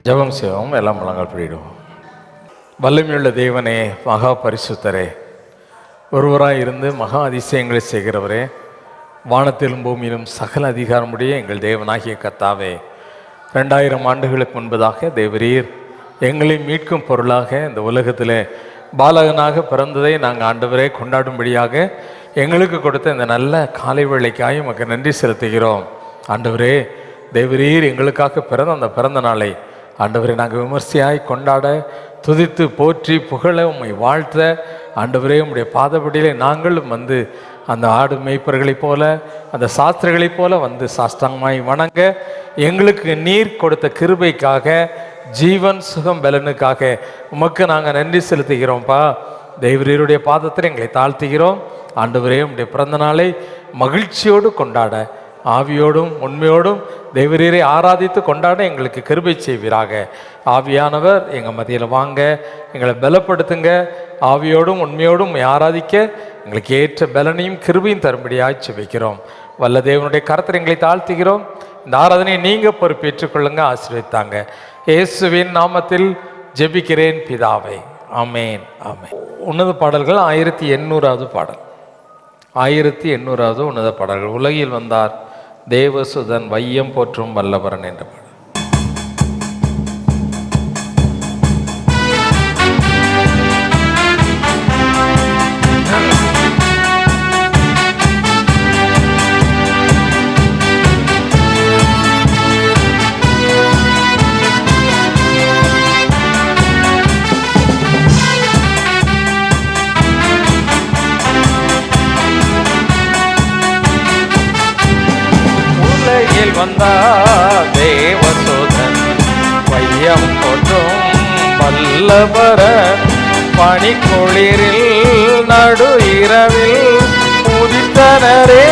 ஜெபம் செய்வோம். எல்லாம் முழங்கால் படியிடுவோம். வல்லமையுள்ள தேவனே, மகா பரிசுத்தரே, ஒருவராய் இருந்து மகா அதிசயங்களை செய்கிறவரே, வானத்திலும் பூமியிலும் சகல அதிகாரமுடைய எங்கள் தேவனாகிய கர்த்தாவே, 2000 ஆண்டுகளுக்கு முன்பதாக தேவரீர் எங்களை மீட்கும் பொருளாக இந்த உலகத்தில் பாலகனாக பிறந்ததை நாங்கள் ஆண்டவரே கொண்டாடும்படியாக எங்களுக்கு கொடுத்த இந்த நல்ல காலை வேளைக்காய் உமக்கு நன்றி செலுத்துகிறோம். ஆண்டவரே, தேவரீர் எங்களுக்காக பிறந்த அந்த பிறந்த நாளை ஆண்டவரே நாங்கள் விமர்சையாய் கொண்டாட, துதித்து போற்றி புகழ உம்மை வாழ்த்த, ஆண்டவரே உம்முடைய பாதப்படியிலே நாங்களும் வந்து அந்த ஆடு மேய்ப்பர்களைப் போல, அந்த சாஸ்திரிகளைப் போல வந்து சாஷ்டாங்கமாய் வணங்க எங்களுக்கு நீர் கொடுத்த கிருபைக்காக, ஜீவன் சுகம் பலனுக்காக உமக்கு நாங்கள் நன்றி செலுத்துகிறோம்ப்பா. தேவரீருடைய பாதத்தில் எங்களை தாழ்த்துகிறோம். ஆண்டவரே உம்முடைய பிறந்த நாளை மகிழ்ச்சியோடு கொண்டாட, ஆவியோடும் உண்மையோடும் தேவரீரை ஆராதித்து கொண்டாட எங்களுக்கு கிருபை செய்வீராக. ஆவியானவர் எங்கள் மத்தியில் வாங்க, எங்களை பலப்படுத்துங்க. ஆவியோடும் உண்மையோடும் ஆராதிக்க எங்களுக்கு ஏற்ற பலனையும் கிருபையும் தரும்படியாக செபிக்கிறோம். வல்ல தேவனுடைய கரத்தில் எங்களை தாழ்த்துகிறோம். இந்த ஆராதனையை நீங்கள் பொறுப்பேற்றுக்கொள்ளுங்க, ஆசீர்வதித்தாங்க. இயேசுவின் நாமத்தில் ஜெபிக்கிறேன் பிதாவே, ஆமேன் ஆமேன். உன்னத பாடல்கள் 1800வது பாடல். 1800வது உன்னத பாடல்கள். உலகில் வந்தார் தேவசுதன், வையம் போற்றும் வல்லவரன் என்ற பாடல். வந்தார் தேவசுதன், வையம் போற்றும் வல்லவரன், பனிக்குளிரில் நடு இரவில் உதித்தனரே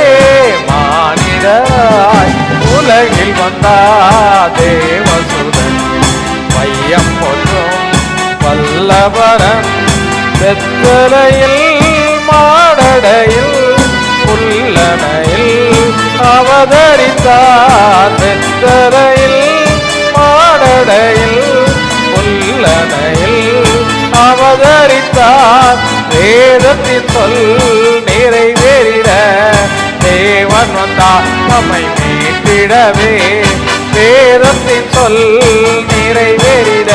மானிடராய். உலகில் வந்தார் தேவசுதன், வையம் போற்றும் வல்லவரன், பெத்தலையில் மாடடையில் புல்லனையில் அவதரித்தார். பெத்தரையில் மாடடையில் புல்லனையில் அவதரித்தார். வேதத்தின் சொல் நிறைவேறிட தேவன் வந்தார் நம்மை மீட்டிடவே. வேதத்தின் சொல் நிறைவேறிட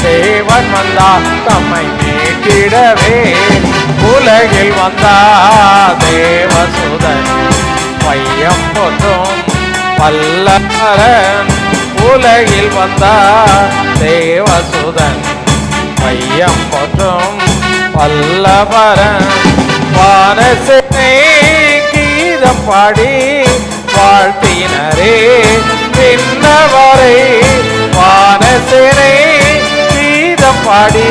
தேவன் வந்தார் நம்மை மீட்டிடவே. உலகில் வந்தார் தேவசுதன், வையம் போற்றும் வல்லவரன். உலகில் வந்தார் தேவசுதன், வையம் போற்றும் வல்லவரன். வானசேனை கீதம் பாடி வாழ்த்தினரே பின்னவரை. வானசேனை கீதம் பாடி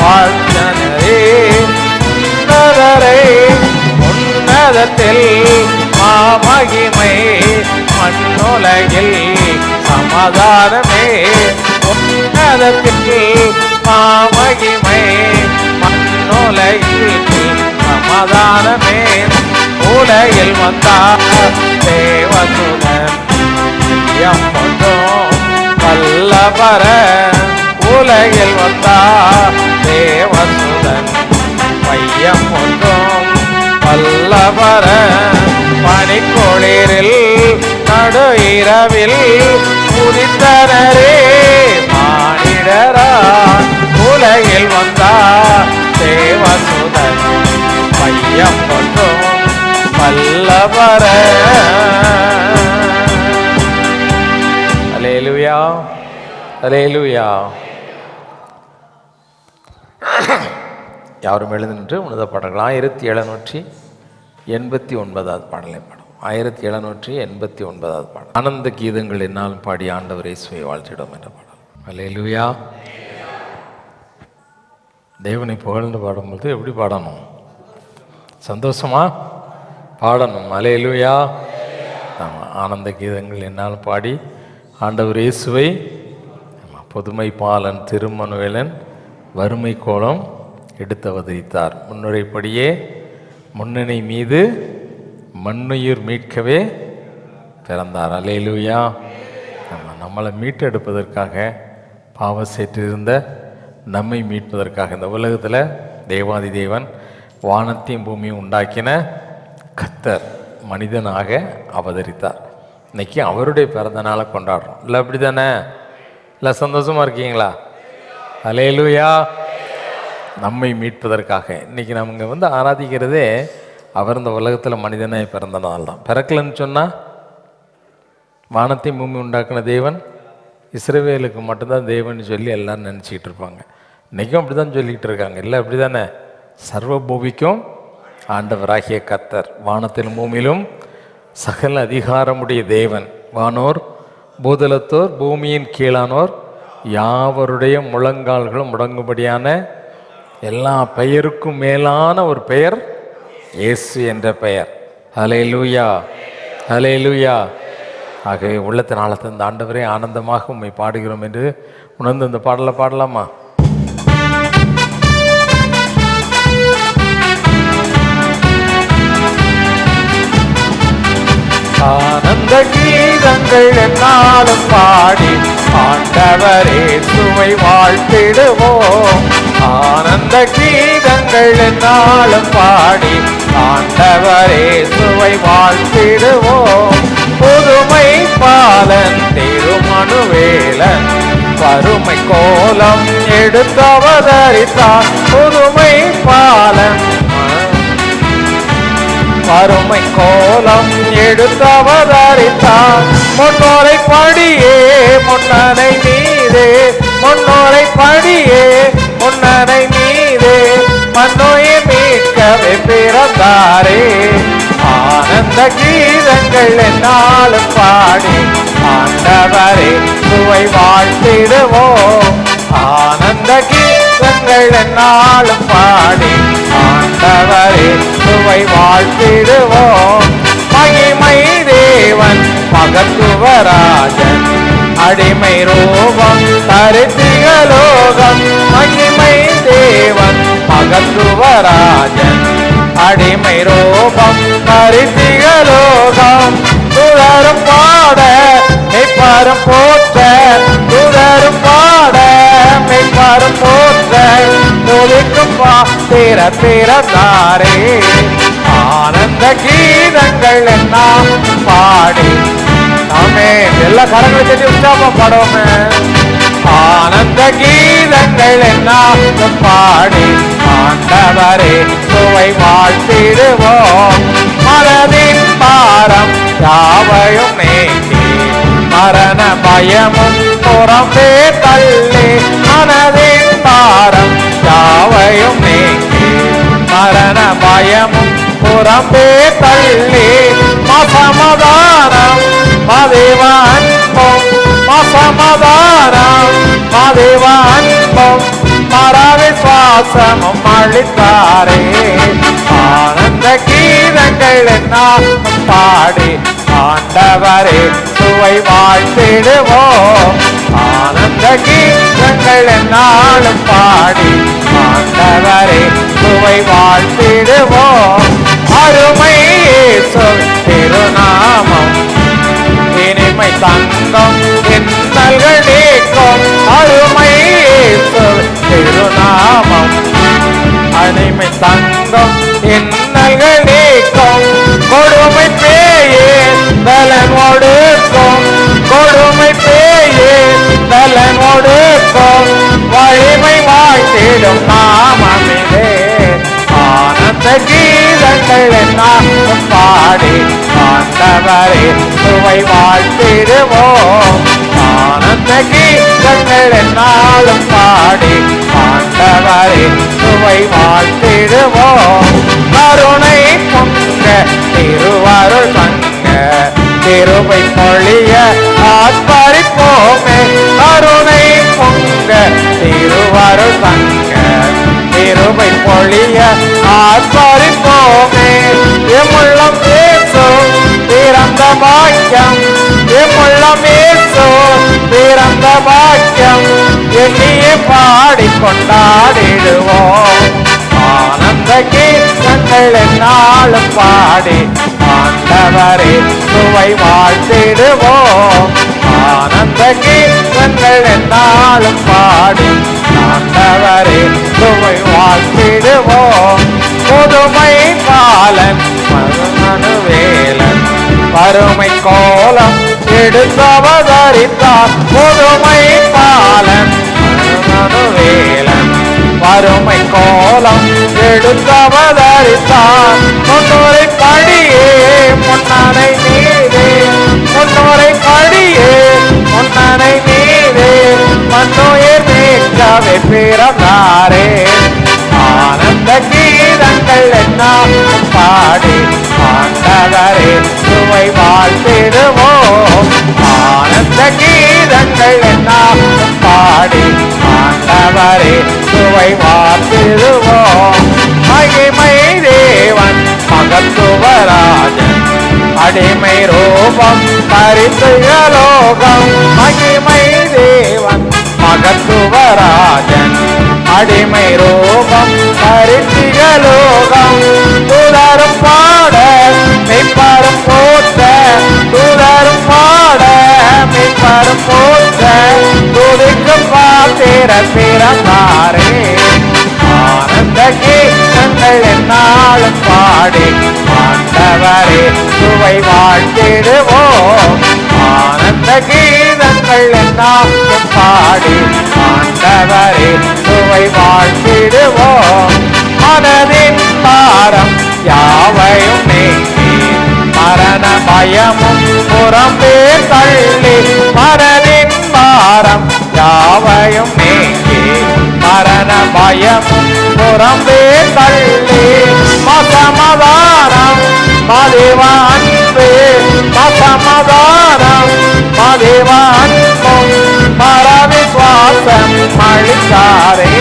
வாழ்த்தினரே உன்னதரை. உன்னதத்தில் மாமகிமை, மண்ணுலகில் சமாதானமே. உன்னதத்தில் மாமகிமை, மண்ணுலகில் சமாதானமே. உலகில் வந்தார் தேவசுதன், வையம் போற்றும் வல்லவரன். உலகில் வந்தார் தேவசுதன், வையம் போற்றும் வல்லவரன், பனிக்குளிரில் நடு இரவில் உதித்தனரே மானிடராய். உலகில் வந்தார் தேவசுதன், வையம் போற்றும் வல்லவரன். அல்லேலூயா, அல்லேலூயா. யாரும் எழுந்து நின்று உன்னத பாடல்கள். 1789வது பாடலை பாடும். 1789வது பாடல். ஆனந்த கீதங்கள் என்னாலும் பாடி ஆண்டவரை இயேசுவை வாழ்த்திடும் என்ற பாடல். அல்லேலூயா. தேவனை புகழ்ந்து பாடும்போது எப்படி பாடணும்? சந்தோஷமா பாடணும். அல்லேலூயா. ஆனந்த கீதங்கள் என்னாலும் பாடி ஆண்டவர் இயேசுவை, புதுமை பாலன் திருமனுவேலன் வறுமை கோலம் எடுத்து அவதரித்தார். முன்னுரைப்படியே முன்னணி மீது மண்ணுயிர் மீட்கவே பிறந்தார். அல்லேலூயா. நம்மளை மீட்டெடுப்பதற்காக, பாவ சேற்றிருந்த நம்மை மீட்பதற்காக இந்த உலகத்தில் தேவாதி தேவன் வானத்தையும் பூமியும் உண்டாக்கின கர்த்தர் மனிதனாக அவதரித்தார். இன்னைக்கு அவருடைய பிறந்த நாளை கொண்டாடுறோம். இல்லை அப்படி தானே? இல்லை சந்தோஷமாக இருக்கீங்களா? அல்லேலூயா. நம்மை மீட்பதற்காக இன்னைக்கு நம்ம ஆராதிக்கிறதே அவர் இந்த உலகத்தில் மனிதனாக பிறந்த நாள் தான். பிறக்கலன்னு சொன்னால் வானத்தையும் பூமி உண்டாக்கின தேவன் இஸ்ரவேலுக்கு மட்டும்தான் தேவன் சொல்லி எல்லோரும் நினச்சிக்கிட்டு இருப்பாங்க. இன்றைக்கும் அப்படி தான் சொல்லிக்கிட்டு இருக்காங்க. இல்லை அப்படி தானே? சர்வபூமிக்கும் ஆண்டவராகிய கர்த்தர், வானத்திலும் பூமியிலும் சகல அதிகாரமுடைய தேவன், வானோர் பூதலத்தோர் பூமியின் கீழானோர் யாவருடைய முழங்கால்களும் முடங்கும்படியான எல்லா பெயருக்கும் மேலான ஒரு பெயர் இயேசு என்ற பெயர். ஹல்லேலூயா, ஹல்லேலூயா. ஆகவே உள்ளத்தின் ஆழத்தை இந்த ஆண்டவரே ஆனந்தமாக உம்மை பாடுகிறோம் என்று உணர்ந்து இந்த பாடலை பாடலாமா? ஆனந்த கீதங்கள் என்னாலும் பாடி ஆண்டவரே சுவை வாழ்த்திடுவோம். ஆனந்த கீதங்கள் என்னாலும் பாடி ஆண்டவரே சுவை வாழ்த்திடுவோம். புதுமை பாலன் திருமனுவேலன் வறுமை கோலம் எடுத்தவதரித்தான். புதுமை பாலன் வறுமை கோலம் எடுத்தவதரித்தான். முன்னோரை படியே முன்னனை மீதே, முன்னோரை படியே முன்னனை மீதே மன்னோயை மீட்கவே பிறந்தாரே. ஆனந்த கீதங்கள் என்னாலும் பாடி ஆண்டவரே சுவை வாழ்த்திடுவோம். ஆனந்த கீதங்கள் என்னாலும் பாடி ஆண்டவரே சுவை வாழ்த்திடுவோம். மகிமை தேவன் மகத்துவராஜன் அடிமை ரூபம் தரித்திகலோகம். மகிமை தேவன் மகத்துவராஜன் அடிமை ரூபம் தரித்திகலோகம். துதரும் பாட மெய்ப்பாரும் போற்ற, துதரும் பாட மெய்ப்பாரும் போற்ற துதிக்கும் பாத்திர பிறந்தாரே. ஆனந்த கீதங்கள் என்ன பாடி நாமே எல்லா கரங்களை தட்டி உற்சாகமா பாடுவோமே. ஆனந்த கீதங்கள் என்ன பாடி ஆண்டவரே சுவை வாழ்த்திடுவோம். மனதின் பாரம் யாவையும் நீக்கி மரண பயமும் புறம்பே தள்ளி. மனதின் பாரம் யாவையும் நீக்கி மரண பயமும் புறம்பே தள்ளி. மசமாதானம் மதேவ அன்பும், மசமாதானம் மதேவ அன்பும் மரவிசுவாசமும் அளித்தாரே. ஆனந்த கீதங்கள் என்ன பாடி ஆண்டவரே சுவை வாழ்த்திடுவோம். ஆனந்த கீதங்கள் என்னாலும் பாடி ஆண்டவரே சுவை வாழ்த்திடுவோம். அருமை இயேசு திருநாமம் இனிமை தங்கம் இன்னல்கள் நீக்கும். அருமை இயேசு திருநாமம் அனிமை தங்கம் இன்னல்கள் நீக்கும். கொடுமை பேயே பலன் ஒடுக்கும், கொடுமை பேயே பலன் ஒடுக்கும். வலிமை வாழ்த்திடும் நாமமிலே. ஆனந்த கீதங்கள் என்னாலும் பாடி ஆண்டவரே சுவை வாழ்த்திடுவோம். ஆனந்த கீதங்கள் என்னாலும் பாடி ஆண்டவரே சுவை வாழ்த்திடுவோம். கருணை பொங்க திருவருள் தங்க திருவை பொழிய ஆர்ப்பரிப்போமே. கருணை பொங்க திருவருள் தங்க திருவை பொழிய ஆர்ப்பரிப்போமே. எம்முள்ளம் இயேசு பிறந்த பாக்கியம், எம்முள்ளம் இயேசு பிறந்த பாக்கியம் எண்ணியே பாடி கொண்டாடிடுவோம். ஆனந்த கீதங்கள் என்னாலும் பாடி ஆண்டவரே சுவை வாழ்த்திடுவோம். ஆனந்த ஆனந்த கீதங்கள் என்னாலும் பாடி ஆண்டவரே உம்மை வாழ்த்திடுவோம். புதுமை பாலன் மனுவேலன் வறுமை கோலம் எடுத்தவதரித்தார். புதுமை பாலன் மனுவேலன் வறுமை கோலம் எடுத்தவதரித்தார். முன்னோரை படியே முன்னரை மீதே, முன்னோரை படியே முன்னரை மீதே, மண்ணுயிர் மீட்கவே பிறந்தாரே. ஆனந்த கீதங்கள் என்னாலும் பாடி ஆண்டவரே உம்மை வாழ்த்திடுவோம். ஆனந்த கீதங்கள் என்னாலும் பாடி ஆண்டவரே உம்மை வாழ்த்திடுவோம். மகிமை தேவன் மகத்துவராஜன் அடிமை ரூபம் பரிசுலோகம். மகிமை தேவன் மகத்துவராஜன் அடிமை ரூபம் பரிசுலோகம். துதரும் பாட மெய்ப்பரும் போற்ற, துதரும் பாட மெய்ப்பரும் போற்ற, துதிக்கும் பாத்திர பிறந்தாரே. ஆனந்த கீதங்கள் என்னாலும் பாடி ஆண்டவரே உம்மை வாழ்த்திடுவோம். ஆனந்த கீதங்கள் என்னாலும் பாடி ஆண்டவரே உம்மை வாழ்த்திடுவோம். மனதின் பாரம் யாவையும் நீக்கி மரண பயமும் புறம்பே தள்ளி, மனதின் பாரம் யாவையும் நீக்கி மரண பயமும் புறம்பே தள்ளி, மசமாதானம் மதேவ அன்பே, மசமாதானம் மதேவ அன்பும் பரவிசுவாசம் அளித்தாரே.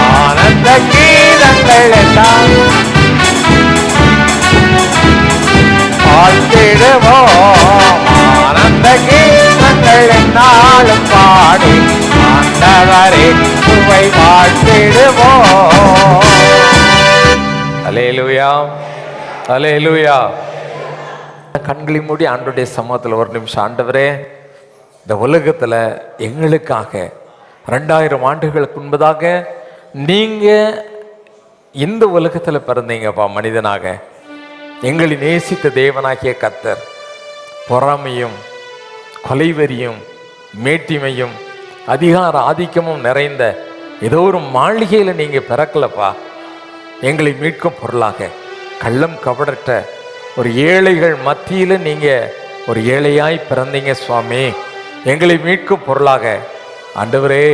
ஆனந்த கீதங்கள் எல்லாம் வாழ்த்திடுவோம். ஆனந்த கீதங்கள் என்னாலும் பாடி ஆண்டவரே உம்மை வாழ்த்திடுவோம். அல்லேலூயா, அல்லேலூயா. கண்களை மூடி ஆண்டவருடைய சமூகத்தில் ஒரு நிமிஷம், ஆண்டவரே இந்த உலகத்தில் எங்களுக்காக 2000 ஆண்டுகளுக்கு முன்பதாக நீங்க இந்த உலகத்தில் பிறந்தீங்கப்பா. மனிதனாக எங்களை நேசித்த தேவனாகிய கர்த்தர் பொறாமையும் கொலைவெறியும் மேட்டிமையும் அதிகார ஆதிக்கமும் நிறைந்த ஏதோ ஒரு மாளிகையில் நீங்க பிறக்கலப்பா. எங்களை மீட்கும் பொருளாக கள்ளம் கபடற்ற ஒரு ஏழைகள் மத்தியில் நீங்க ஒரு ஏழையாய் பிறந்தீங்க சுவாமி. எங்களை மீட்கும் பொருளாக ஆண்டவரே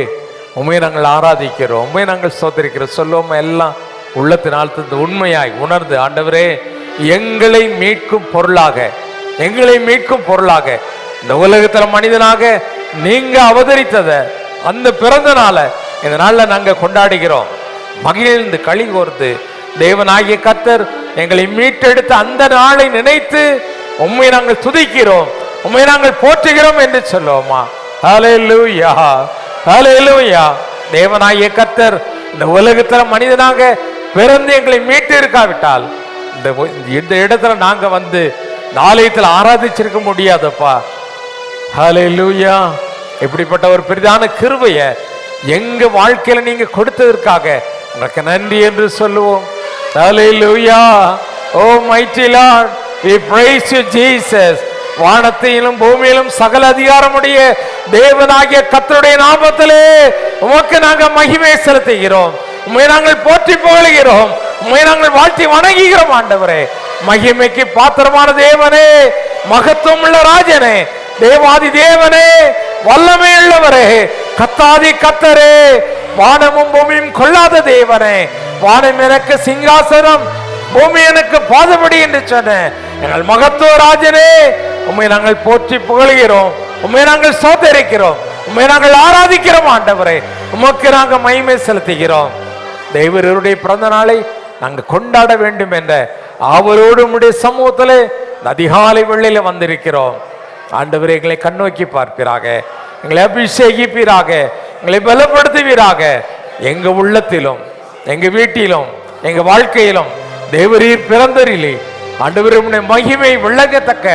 உண்மையை நாங்கள் ஆராதிக்கிறோம், உண்மையை நாங்கள் சோதரிக்கிறோம். சொல்லுவோம் எல்லாம் உள்ளத்தினால் உண்மையாய் உணர்ந்து, ஆண்டவரே எங்களை மீட்கும் பொருளாக, எங்களை மீட்கும் பொருளாக இந்த உலகத்தில் மனிதனாக நீங்க அவதரித்தத அந்த பிறந்த நாள இந்த நாளில் நாங்கள் கொண்டாடுகிறோம். மகிழ்ந்து களி கோர்த்து தேவனாகிய கர்த்தர் எங்களை மீட்டெடுத்த அந்த நாளை நினைத்து உம்மை நாங்கள் துதிக்கிறோம், உம்மை நாங்கள் போற்றுகிறோம் என்று சொல்லுவோமா? ஹல்லேலூயா, ஹல்லேலூயா. தேவனாகிய கர்த்தர் இந்த உலகத்தில் மனிதனாக பிறந்து எங்களை மீட்டு இருக்காவிட்டால் இந்த இடத்துல நாங்க வந்து ஆலயத்தில் ஆராதிச்சிருக்க முடியாதப்பா. ஹல்லேலூயா. இப்படிப்பட்ட ஒரு பெரிதான கிருபைய எங்க வாழ்க்கையில நீங்க கொடுத்ததற்காக உங்களுக்கு நன்றி என்று சொல்லுவோம். Hallelujah. O mighty Lord, we praise you Jesus. வானத்திலும் பூமியிலும் சகல அதிகாரமுடைய தேவனாகிய கர்த்தருடைய நாமத்திலே உமக்கு நாங்கள் மகிமை செலுத்துகிறோம், உம்மை நாங்கள் போற்றி புகழுகிறோம், உம்மை நாங்கள் வாழ்த்தி வணங்குகிறோம். ஆண்டவரே மகிமைக்கு பாத்திரமான தேவனே, மகத்துவம் உள்ள ராஜனே, தேவாதி தேவனே, வல்லமை உள்ளவரே, கத்தாதி கத்தரே, வானமும் பூமியும் கொள்ளாத தேவனே, வானம் எனக்கு சிங்காசனம், பூமி எனக்கு பாதபடி என்று சொன்ன எங்கள் மகத்துவ ராஜனே, உம்மை நாங்கள் போற்றி புகழுகிறோம், உம்மை நாங்கள் சோதரிக்கிறோம், உம்மை நாங்கள் ஆராதிக்கிறோம். ஆண்டவரே உமக்கு நாங்கள் மகிமை செலுத்துகிறோம். தேவருடைய பிறந்த நாளை நாங்கள் கொண்டாட வேண்டும் என்ற அவரோடு உம்முடைய சமூகத்திலே அதிகாலை வெள்ளையில வந்திருக்கிறோம். ஆண்டவரே எங்களை கண்ணோக்கி பார்ப்பீராக, எங்களை அபிஷேகிப்பீராக, எங்களை பலப்படுத்துவீராக. எங்க உள்ளத்திலும் எங்க வீட்டிலும் எங்க வாழ்க்கையிலும் தேவரீர் பிறந்தரிலே ஆண்டவரே உம்முடைய மகிமை விளங்கத்தக்க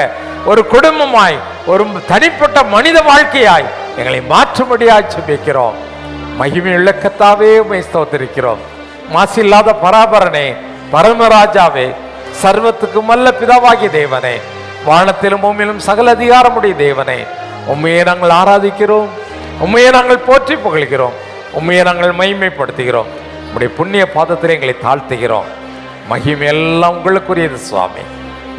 ஒரு குடும்பமாய் ஒரு தனிப்பட்ட மனித வாழ்க்கையாய் எங்களை மாற்றும்படியாய் ஜெபிக்கிறோம். மகிமையுள்ள கர்த்தாவே உம்மை ஸ்தோத்திரிக்கிறோம். மாசில்லாத பராபரனே, பரமராஜாவே, சர்வத்துக்கு மல்ல பிதாவாகிய தேவனே, வானத்திலும் பூமியிலும் சகல அதிகாரமுடைய தேவனே, உம்மையே நாங்கள் ஆராதிக்கிறோம், உம்மையே நாங்கள் போற்றி புகழ்கிறோம், உம்மையே நாங்கள் மகிமைப்படுத்துகிறோம். உம்முடைய புண்ணிய பாதத்தில் எங்களை தாழ்த்துகிறோம். மகிமை எல்லாம் உங்களுக்குரியது சுவாமி.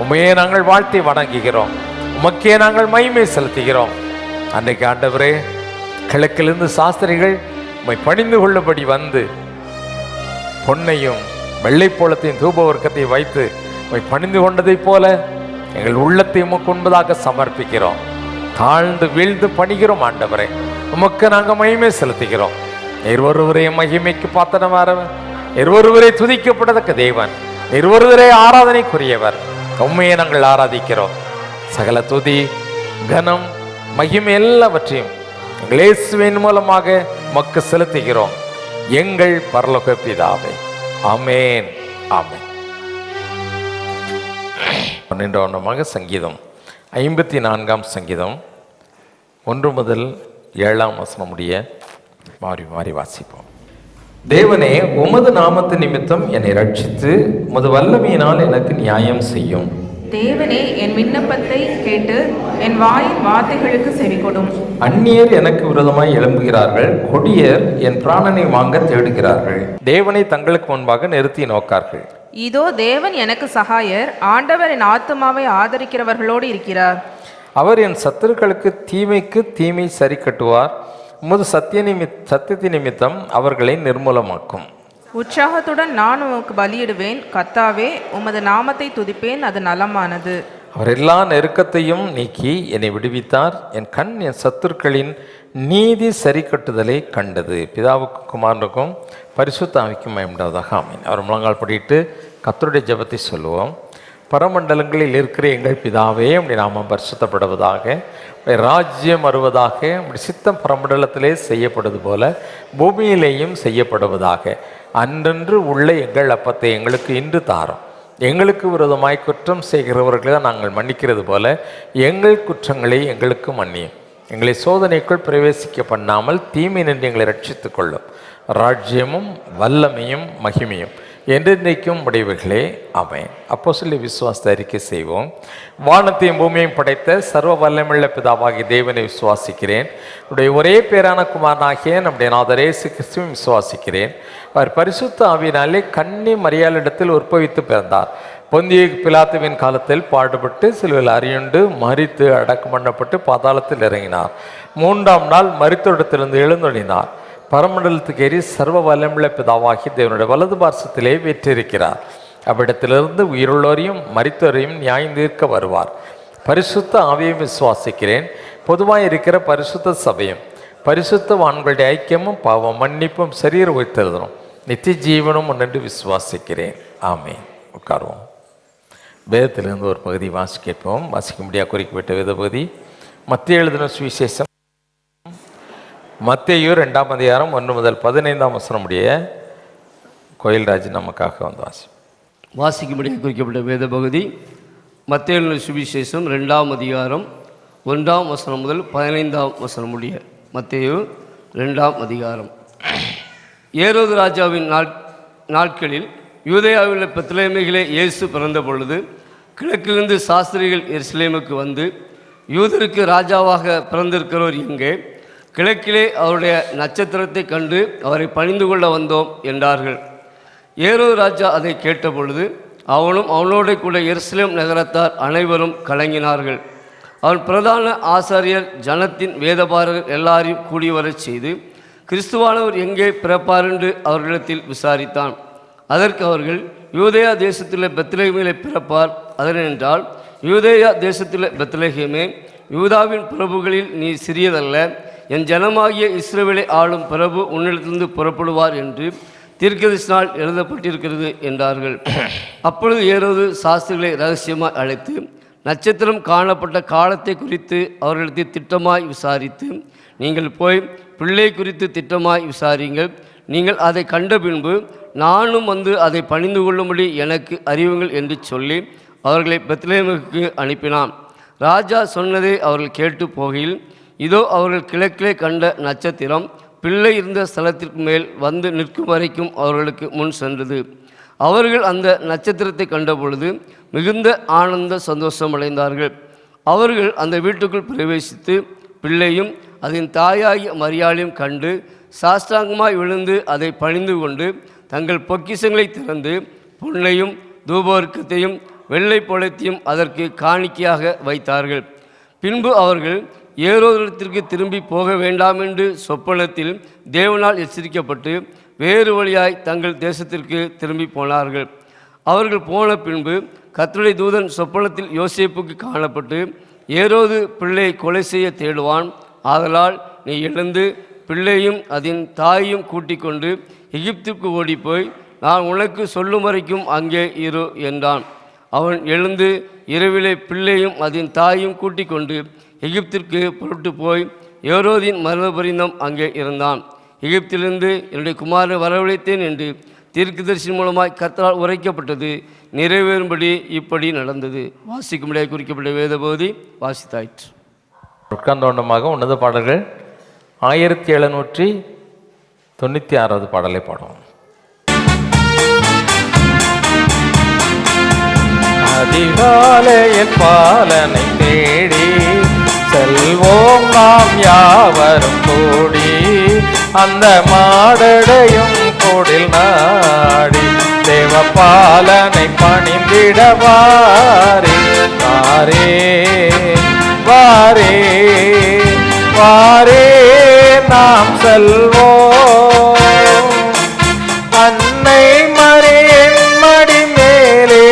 உம்மையே நாங்கள் வாழ்த்தி வணங்குகிறோம், உமக்கே நாங்கள் மகிமை செலுத்துகிறோம். அன்றைக்கு ஆண்டவரே, கிழக்கிலிருந்து சாஸ்திரிகள் உம்மை பணிந்து கொள்ளும்படி வந்து பொன்னையும் வெள்ளைப்போளத்தையும் தூப வர்க்கத்தையும் வைத்து உம்மை பணிந்து கொண்டதைப் போல எங்கள் உள்ளத்தை உமக்கு உண்பதாக சமர்ப்பிக்கிறோம். தாழ்ந்து வீழ்ந்து பணிகிறோம் ஆண்டவரே, உமக்கு நாங்கள் மகிமை செலுத்துகிறோம். ஒருவரே மகிமைக்கு பாத்திரமானவர், ஒருவரே துதிக்கப்படத்தக்க தேவன், ஒருவரே ஆராதனைக்குரியவர். உண்மையை நாங்கள் ஆராதிக்கிறோம். சகல துதி, கனம், மகிமை எல்லாவற்றையும் எங்கள் இயேசுவின் மூலமாக உமக்கு செலுத்துகிறோம். எங்கள் பரலோக பிதாவே, ஆமென், ஆமென். 12ஆம் சங்கீதம் 54ஆம் சங்கீதம் 1 முதல் 7ஆம் வசனம் முடிய மாறி மாறி வாசிப்போம். தேவனே, உமது நாமத்து நிமித்தம் என்னை ரட்சித்து உமது வல்லமையினால் எனக்கு நியாயம் செய்யும். தேவனே, என் விண்ணப்பத்தை கேட்டு என் வாயின் வார்த்தைகளுக்கு செவிகொடும். அந்நியர் எனக்கு விரோதமாய் எழும்புகிறார்கள், கொடியர் என் பிராணனை வாங்க தேடுகிறார்கள். தேவனை தங்களுக்கு முன்பாக நிறுத்தி நோக்கார்கள். இதோ தேவன் எனக்கு சகாயர், ஆண்டவர் என் ஆத்துமாவை ஆதரிக்கிறவர்களோடு இருக்கிறார். அவர் என் சத்துருக்களுக்கு தீமைக்கு தீமை சரி கட்டுவார். உமது சத்தியத்தின் நிமித்தம் அவர்களை நிர்மூலமாக்கும். உற்சாகத்துடன் நான் உமக்கு பலியிடுவேன். கர்த்தாவே, உமது நாமத்தை துதிப்பேன், அது நலமானது. அவர் எல்லா நெருக்கத்தையும் நீக்கி என்னை விடுவித்தார். என் கண் என் சத்துருக்களின் நீதி சரி கட்டுதலை கண்டது. பிதாவுக்கும் குமாரனுக்கும் பரிசுத்த ஆவிக்கும் மகிமையுண்டாவதாக, ஆமென். அவர் முழங்கால் படிட்டு கர்த்தருடைய ஜெபத்தை சொல்லுவோம். பரமண்டலங்களில் இருக்கிற எங்கள் பிதாவே, உம்முடைய நாமம் பரிசுத்தப்படுவதாக, ராஜ்யம் வருவதாக, உம்முடைய சித்தம் பரமண்டலத்திலே செய்யப்படுவது போல பூமியிலேயும் செய்யப்படுவதாக. அன்றன்று உள்ள எங்கள் அப்பத்தை எங்களுக்கு இன்று தாரும். எங்களுக்கு விரோதமாய் குற்றம் செய்கிறவர்களை நாங்கள் மன்னிக்கிறது போல எங்கள் குற்றங்களை எங்களுக்கு மன்னியும். எங்களை சோதனைக்குள் பிரவேசிக்க பண்ணாமல் தீமை நின்று எங்களை ரட்சித்துக் கொள்ளும். ராஜ்யமும் வல்லமையும் மகிமையும் என்றென்றைக்கும் உடையவர்களே, ஆமென். அப்போஸ்தலர் விசுவாசத்தை அறிக்கை செய்வோம். வானத்தையும் பூமியையும் படைத்த சர்வ வல்லமையுள்ள பிதாவாகிய தேவனை விசுவாசிக்கிறேன். உடைய ஒரே பேரான குமாரனாகிய நம்முடைய நாதர் இயேசு கிறிஸ்துவையும் விசுவாசிக்கிறேன். அவர் பரிசுத்த ஆவியினாலே கன்னி மரியாளிடத்தில் உற்பவித்து பிறந்தார். பொந்திய பிலாத்துவின் காலத்தில் பாடுபட்டு சிலுவையில் அறையுண்டு மரித்து அடக்கம் பண்ணப்பட்டு பாதாளத்தில் இறங்கினார். 3ஆம் நாள் மரித்தோரிடத்திலிருந்து எழுந்தொழினார். பரமண்டலத்துக்கு ஏறி சர்வ வல்லமையுள்ள பிதாவாகி தேவனுடைய வலது பார்சத்திலே வீற்றிருக்கிறார். அவ்விடத்திலிருந்து உயிருள்ளோரையும் மரித்தோரையும் நியாயம் தீர்க்க வருவார். பரிசுத்த ஆவியை விசுவாசிக்கிறேன். பொதுவாக இருக்கிற பரிசுத்த சபையும் பரிசுத்தவான்களுடைய ஐக்கியமும் பாவம் மன்னிப்பும் சரீர உயிர்த்தெழுதலும் நித்திய ஜீவனும் ஒன்று விசுவாசிக்கிறேன், ஆமென். உட்காருவோம். வேதத்திலிருந்து ஒரு பகுதி வாசிக்கப்போம். வாசிக்க முடியாது குறிக்கப்பட்ட வேத பகுதி மத்திய எழுதின சுவிசேஷம் மத்தேயு 2ஆம் அதிகாரம் 1 முதல் 15ஆம் வசனம் முடிய கோயில்ராஜ் நமக்காக வந்து வாசிக்கும்படி குறிக்கப்பட்ட வேத பகுதி மத்தேயு சுவிசேஷம் 2ஆம் அதிகாரம் 1ஆம் வசனம் முதல் 15ஆம் வசனம் முடிய. மத்தேயு 2ஆம் அதிகாரம். ஏரோது ராஜாவின் நாட்களில் யூதேயாவில் உள்ள பெத்லகேமிலே இயேசு பிறந்த பொழுது கிழக்கிலிருந்து சாஸ்திரிகள் எருசலேமுக்கு வந்து, யூதருக்கு ராஜாவாக பிறந்திருக்கிறவர் எங்கே? கிழக்கிலே அவருடைய நட்சத்திரத்தை கண்டு அவரை பணிந்து கொள்ள வந்தோம் என்றார்கள். ஏரோது ராஜா அதை கேட்டபொழுது அவனும் அவனோட கூட எருசலேம் நகரத்தார் அனைவரும் கலங்கினார்கள். அவன் பிரதான ஆசாரியர் ஜனத்தின் வேதபாரகர் எல்லாரையும் கூடிவரச் செய்து கிறிஸ்துவானவர் எங்கே பிறப்பார் என்று அவர்களிடத்தில் விசாரித்தான். அதற்கு அவர்கள், யூதேயா தேசத்தில் பெத்லகேமிலே பிறப்பார். அதனென்றால், யூதேயா தேசத்தில் பெத்லகேமே, யூதாவின் பிரபுகளில் நீ சிறியதல்ல, என் ஜனமாகிய இஸ்ரவேலை ஆளும் பிரபு உன்னிடத்திலிருந்து புறப்படுவார் என்று தீர்க்கதரிசினால் எழுதப்பட்டிருக்கிறது என்றார்கள். அப்பொழுது ஏரோது சாஸ்திரிகளை ரகசியமாய் அழைத்து நட்சத்திரம் காணப்பட்ட காலத்தை குறித்து அவர்களிடத்தில் திட்டமாய் விசாரித்து, நீங்கள் போய் பிள்ளை குறித்து திட்டமாய் விசாரிங்கள், நீங்கள் அதை கண்ட பின்பு நானும் வந்து அதை பணிந்து கொள்ளும்படி எனக்கு அறிவுங்கள் என்று சொல்லி அவர்களை பெத்லகேமுக்கு அனுப்பினான். ராஜா சொன்னதை அவர்கள் கேட்டு போகையில், இதோ அவர்கள் கிழக்கிலே கண்ட நட்சத்திரம் பிள்ளை இருந்த ஸ்தலத்திற்கு மேல் வந்து நிற்கும் வரைக்கும் அவர்களுக்கு முன் சென்றது. அவர்கள் அந்த நட்சத்திரத்தை கண்டபொழுது மிகுந்த ஆனந்த சந்தோஷம் அடைந்தார்கள். அவர்கள் அந்த வீட்டுக்குள் பிரவேசித்து பிள்ளையும் அதன் தாயாகிய மரியாளையும் கண்டு சாஷ்டாங்கமாய் விழுந்து அதை பணிந்து கொண்டு தங்கள் பொக்கிஷங்களை திறந்து பொன்னையும் தூபவர்க்கத்தையும் வெள்ளை பொலத்தையும் அதற்கு காணிக்கையாக வைத்தார்கள். பின்பு அவர்கள் ஏரோதிடத்திற்கு திரும்பி போக வேண்டாம் என்று சொப்பனத்தில் தேவனால் எச்சரிக்கப்பட்டு வேறு வழியாய் தங்கள் தேசத்திற்கு திரும்பி போனார்கள். அவர்கள் போன பின்பு கர்த்தருடைய தூதன் சொப்பனத்தில் யோசேப்புக்கு காணப்பட்டு, ஏரோது பிள்ளையை கொலை செய்ய தேடுவான், ஆதலால் நீ எழுந்து பிள்ளையும் அதன் தாயையும் கூட்டிக் கொண்டு எகிப்துக்கு ஓடிப்போய் நான் உனக்கு சொல்லும் வரைக்கும் அங்கே இரு என்றான். அவன் எழுந்து இரவிலே பிள்ளையும் அதன் தாயையும் கூட்டிக் கொண்டு எகிப்திற்கு புறப்பட்டு போய் ஏரோதின் மரணபரிந்தம் அங்கே இருந்தான். எகிப்திலிருந்து என்னுடைய குமாரனை வரவழைத்தேன் என்று தீர்க்கதரிசி மூலமாய் கர்த்தரால் உரைக்கப்பட்டது நிறைவேறும்படி இப்படி நடந்தது. வாசிக்கும்படியாக குறிக்கப்பட்ட வேத பகுதி வாசித்தாயிற்று. உட்கார்ந்தோண்டமாக உன்னத பாடல்கள் 1796 பாடலை பாடுவோம். அதிகாலையில் பாலனை தேடி செல்வோம் நாம் யாவரும் கூடி, அந்த மாடடையும் கோடில் நாடி தேவ பாலனை பணிந்திடவாரே வாரே வாரே வாரே நாம் செல்வோம். அன்னை மரியின் மடி மேலே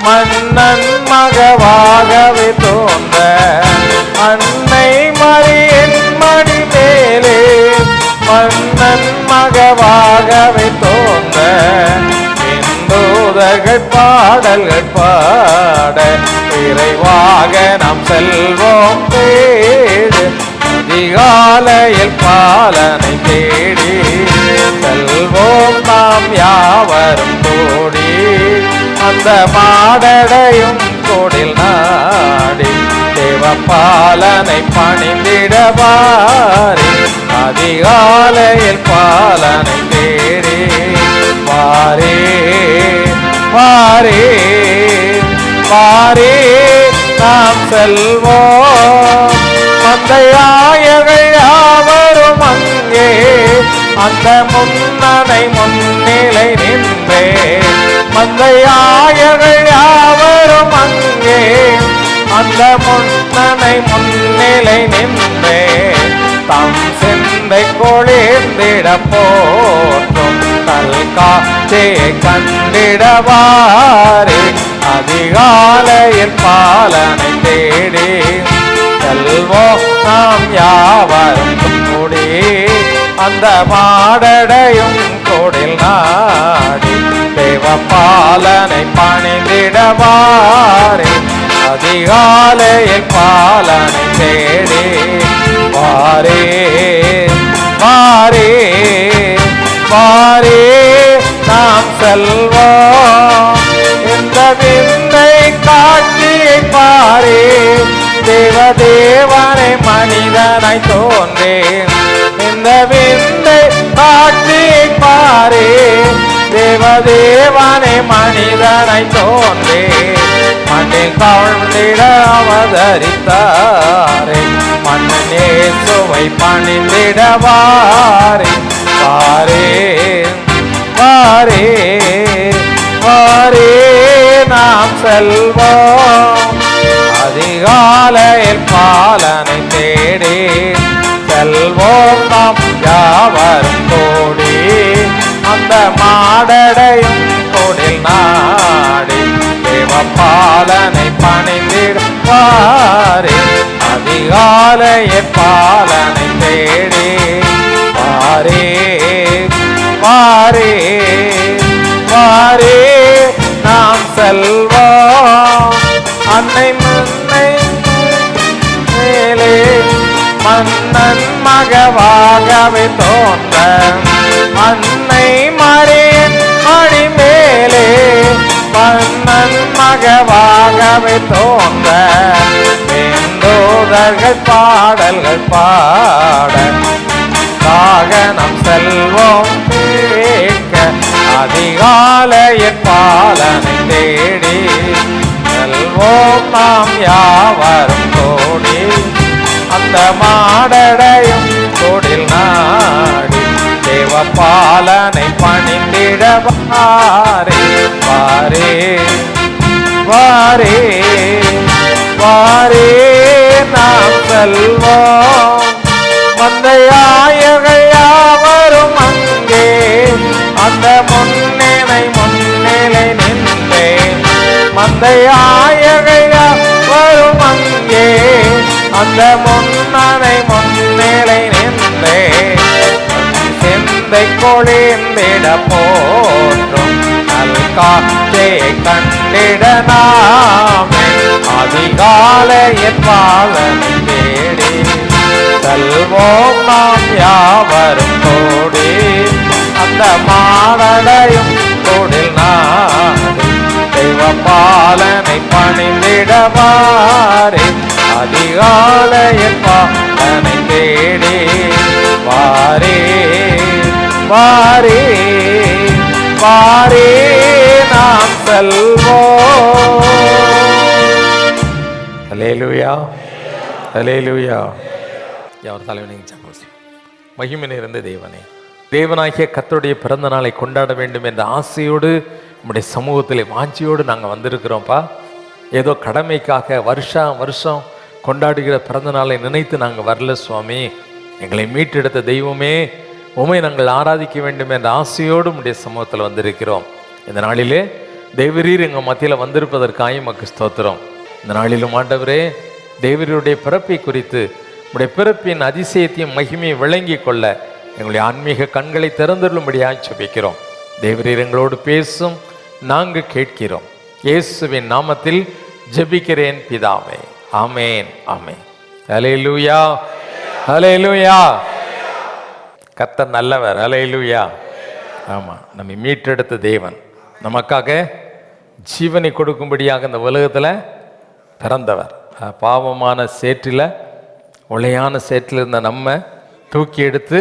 மன்னன் மகவாகவே தோன்ற, அன்னை மரியின் மடி மேலே மன்னன் மகவாகவே தோன்ற, தூதர்கள் பாடல்கள் பாட விரைவாக நாம் செல்வோம் தேடு. அதிகாலையில் பாலனை தேடி செல்வோம் நாம் யாவரும் கூடி, அந்த மாடடையும் கோடில் நாடி தேவ பாலனை பணிந்திடவாரே. அதிகாலையில் பாலனை தேடி வாரே வாரே வாரே நாம் செல்வோம். மந்தையாயர்கள் யாவரும் அங்கே அந்த முன்னனை முன்னிலை நின்றே, மந்தையாயர்கள் யாவரும் அங்கே அந்த முன்னனை முன்னிலை நின்றே, தம் செந்தை கொளிர்ந்திட போற்றும் கல்காட்சியை கண்டிடவாரே. அதிகாலையில் பாலனை தேடி செல்வோம் நாம் யாவரும் கூடி, அந்த மாடடையும் கோடில் நாடி தேவ பாலனை பணிந்திடவாரே. அதிகாலையில் பாலனை தேடி வாரே வாரே வாரே நாம் செல்வோம். இந்த விந்தை காட்சியை பாரே, தேவதேவனை மனிதனை தோன்றேன். இந்த விந்தை காட்சியை பாரே, தேவதேவனை மனிதனை தோன்றேன். மண்ணில் கவிழ்ந்திட அவதரித்தாரே, மன்னன் இயேசுவை பணிந்திடவாரே. வாரே வாரே வாரே நாம் செல்வோம். அதிகாலையில் பாலனை தேடி செல்வோம் நாம் யாவரும் கூடி, அந்த மாடடையும் கோடில் நாடி தேவ பாலனை பணிந்திடுவாரே. அதிகாலையில் பாலனை தேடி வாரே வாரே வாரே நாம் செல்வோம். அன்னை மன்னை மேலே மன்னன் மகவாகவே தோன்ற, அன்னை மரியின் மடி மேலே மன்னன் மகவாகவே தோன்ற, தூதர்கள் பாடல்கள் பாட நாம் செல்வோம் கேட்க அதிகாலையின் பாலனை தேடி செல்வோம் நாம் யாவரும் கோடி அந்த மாடடையும் கோடில் நாடி தேவ பாலனை பணிந்திட வாரே வாரே வாரே வாரே நாம் செல்வோம் மந்தையாயர்கள் யாவரும் அங்கே அந்த முன்னிலை நின்றே மந்தையாயர்கள் யாவரும் அங்கே அந்த முன்னிலை நின்றே சிந்தை கொழிந்திட போற்றும் நல்காட்சியை கண்டிட நாமே அதிகாலையின் பாலனை தேடி செல்வோம் நாம் யாவரும் கோடி அந்த மாடடையும் கோடில் நாடி தெய்வ பாலனை பணிந்திடவாரே அதிகாலையின் பாலனை தேடி வாரே வாரே வாரே நாம் செல்வோம். அல்லேலூயா அல்லேலூயா. அவர் தலைவனின் மகிமை நிறைந்த தேவனே, தேவனாகிய கர்த்தருடைய பிறந்த நாளை கொண்டாட வேண்டும் என்ற ஆசையோடு நம்முடைய சமூகத்திலே வாஞ்சியோடு நாங்கள் வந்திருக்கிறோம்ப்பா. ஏதோ கடமைக்காக வருஷம் கொண்டாடுகிற பிறந்த நாளை நினைத்து நாங்கள் வரல சுவாமி. எங்களை மீட்டெடுத்த தெய்வமே, உமை நாங்கள் ஆராதிக்க வேண்டும் என்ற ஆசையோடு நம்முடைய சமூகத்தில் வந்திருக்கிறோம். இந்த நாளிலே தேவரீர் எங்கள் மத்தியில் வந்திருப்பதற்காக உமக்கு ஸ்தோத்திரம். இந்த நாளிலும் ஆண்டவரே, தேவரீருடைய பிறப்பை குறித்து உடைய பிறப்பின் அதிசயத்தையும் மகிமையை விளங்கி கொள்ள எங்களுடைய ஆன்மீக கண்களை திறந்துள்ளும்படியாக ஜெபிக்கிறோம். தேவரீர் எங்களோடு பேசும், நாங்கள் கேட்கிறோம். இயேசுவின் நாமத்தில் ஜெபிக்கிறேன் பிதாவே, ஆமேன் ஆமேன். ஹல்லேலூயா ஹல்லேலூயா. கர்த்தர் நல்லவர். ஹல்லேலூயா. ஆமாம், நம்மை மீட்டெடுத்த தேவன் நமக்காக ஜீவனை கொடுக்கும்படியாக இந்த உலகத்தில் பிறந்தவர். பாவமான சேற்றில், ஒளையான சேற்றில் இருந்த நம்ம தூக்கி எடுத்து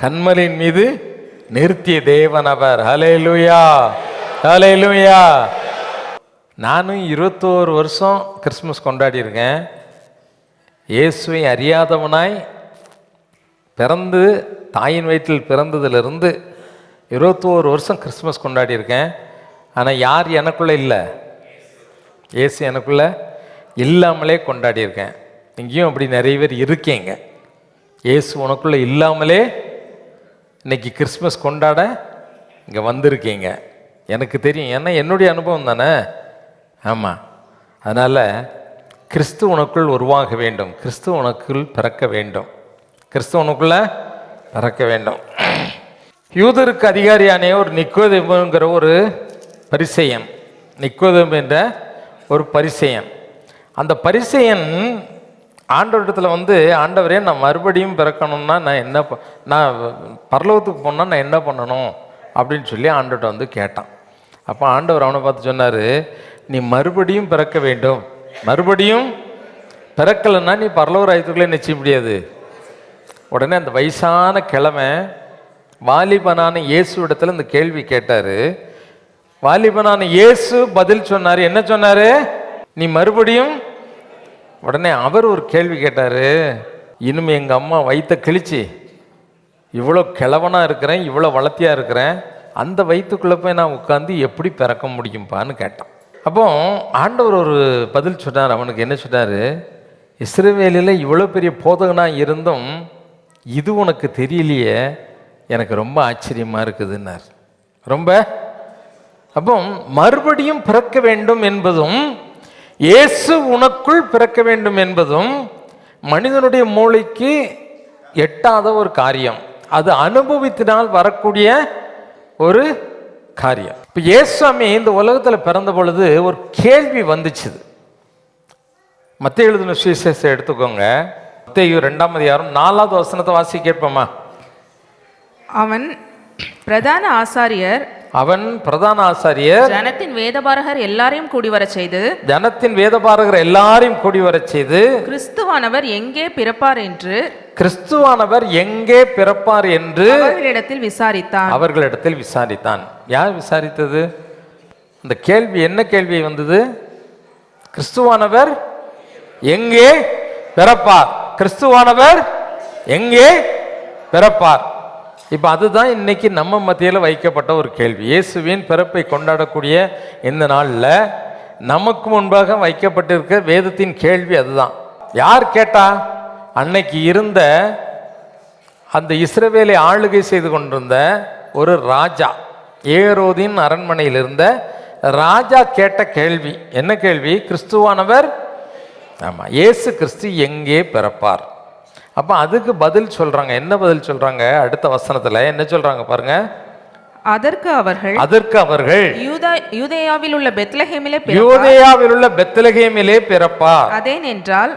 கன்மலையின் மீது நிறுத்திய தேவன் அவர். ஹல்லேலூயா ஹல்லேலூயா. நானும் 21 வருஷம் கிறிஸ்மஸ் கொண்டாடி இருக்கேன். இயேசுவை அறியாதவனாய் பிறந்து தாயின் வயிற்றில் பிறந்ததிலிருந்து 21 வருஷம் கிறிஸ்மஸ் கொண்டாடி இருக்கேன். ஆனால் யார் எனக்குள்ளே இல்லை? இயேசு எனக்குள்ளே இல்லாமலே கொண்டாடி இருக்கேன். இங்கேயும் அப்படி நிறைய பேர் இருக்கீங்க. இயேசு உனக்குள்ளே இல்லாமலே இன்னைக்கு கிறிஸ்மஸ் கொண்டாட இங்கே வந்திருக்கீங்க. எனக்கு தெரியும், ஏன்னா என்னுடைய அனுபவம் தானே. ஆமாம், அதனால் கிறிஸ்து உனக்குள் உருவாக வேண்டும், கிறிஸ்து உனக்குள் பிறக்க வேண்டும், கிறிஸ்து உனக்குள்ளே பிறக்க வேண்டும். யூதருக்கு அதிகாரியானே ஒரு நிக்கோதேமுங்கிற ஒரு பரிசேயன், நிக்கோதேமு என்ற ஒரு பரிசேயன். அந்த பரிசேயன் ஆண்டவரிடத்தில் ஆண்டவரே, நான் மறுபடியும் பிறக்கணும்னா நான் பரலோகத்துக்கு போனால் நான் என்ன பண்ணணும் அப்படின்னு சொல்லி ஆண்டவர்கிட்ட கேட்டான். அப்போ ஆண்டவர் அவனை பார்த்து சொன்னார், நீ மறுபடியும் பிறக்க வேண்டும், மறுபடியும் பிறக்கலைன்னா நீ பரலோக ராஜ்யத்துக்குள்ளே நிச்சய முடியாது. உடனே அந்த வயசான கிழமை வாலிபனான இயேசு இடத்துல இந்த கேள்வி கேட்டார். வாலிபனான இயேசு பதில் சொன்னார். என்ன சொன்னார்? நீ மறுபடியும். உடனே அவர் ஒரு கேள்வி கேட்டார், இனிமே எங்கள் அம்மா வயிற்ற கிழிச்சு இவ்வளோ கிழவனாக இருக்கிறேன், இவ்வளோ வளர்த்தியாக இருக்கிறேன், அந்த வயிற்றுக்குள்ளே போய் நான் உட்காந்து எப்படி பிறக்க முடியும்ப்பான்னு கேட்டான். அப்போ ஆண்டவர் ஒரு பதில் சொன்னார். அவனுக்கு என்ன சொன்னார்? இஸ்ரவேலில் இவ்வளோ பெரிய போதகனாக இருந்தும் இது உனக்கு தெரியலையே, எனக்கு ரொம்ப ஆச்சரியமாக இருக்குதுன்னார். ரொம்ப. அப்போ மறுபடியும் பிறக்க வேண்டும் என்பதும் இயேசு உனக்குள் பிறக்க வேண்டும் என்பதும் மனிதனுடைய மூளைக்கு எட்டாத ஒரு காரியம். அது அனுபவித்தினால் வரக்கூடிய ஒரு காரியம். இப்போ இயேசுசாமி இந்த உலகத்தில் பிறந்த பொழுது ஒரு கேள்வி வந்துச்சு. மத்தேயு எழுதின சுவிசேஷத்தை எடுத்துக்கோங்க. மத்தேயு 2ஆம் அதிகாரம் 4வது வசனத்தை வாசி கேட்போமா? அவன் பிரதான ஆசாரியர் அவன் பிரதான ஆசாரியர் ஜனத்தின் வேதபாரகர் எல்லாரையும் கூடி வரச் செய்து ஜனத்தின் வேதபாரகர் எல்லாரையும் கூடி வரச் செய்து கிறிஸ்துவானவர் எங்கே பிறப்பார் என்று கிறிஸ்துவானவர் எங்கே பிறப்பார் என்று அவர்களிடத்தில் விசாரித்தான். யார் விசாரித்தது? இந்த கேள்வி என்ன கேள்வி வந்தது? கிறிஸ்துவானவர் எங்கே பிறப்பார், கிறிஸ்துவானவர் எங்கே பிறப்பார். இப்போ அதுதான் இன்னைக்கு நம்ம மத்தியில் வைக்கப்பட்ட ஒரு கேள்வி. இயேசுவின் பிறப்பை கொண்டாடக்கூடிய இந்த நாளில் நமக்கு முன்பாக வைக்கப்பட்டிருக்க வேதத்தின் கேள்வி அதுதான். யார் கேட்டா? அன்னைக்கு இருந்த அந்த இஸ்ரவேலை ஆளுகை செய்து கொண்டிருந்த ஒரு ராஜா, ஏரோதின் அரண்மனையில் இருந்த ராஜா கேட்ட கேள்வி. என்ன கேள்வி? கிறிஸ்துவானவர், ஆமாம், இயேசு கிறிஸ்து எங்கே பிறப்பார். அப்போ அதுக்கு பதில் சொல்றாங்க. என்ன பதில் சொல்றாங்க? அடுத்த வசனத்துல என்ன சொல்றாங்க பாருங்க. அதற்கு அவர்கள் யூதேயாவில் உள்ள பெத்லகேமிலே பிறப்பார். அதேனென்றால்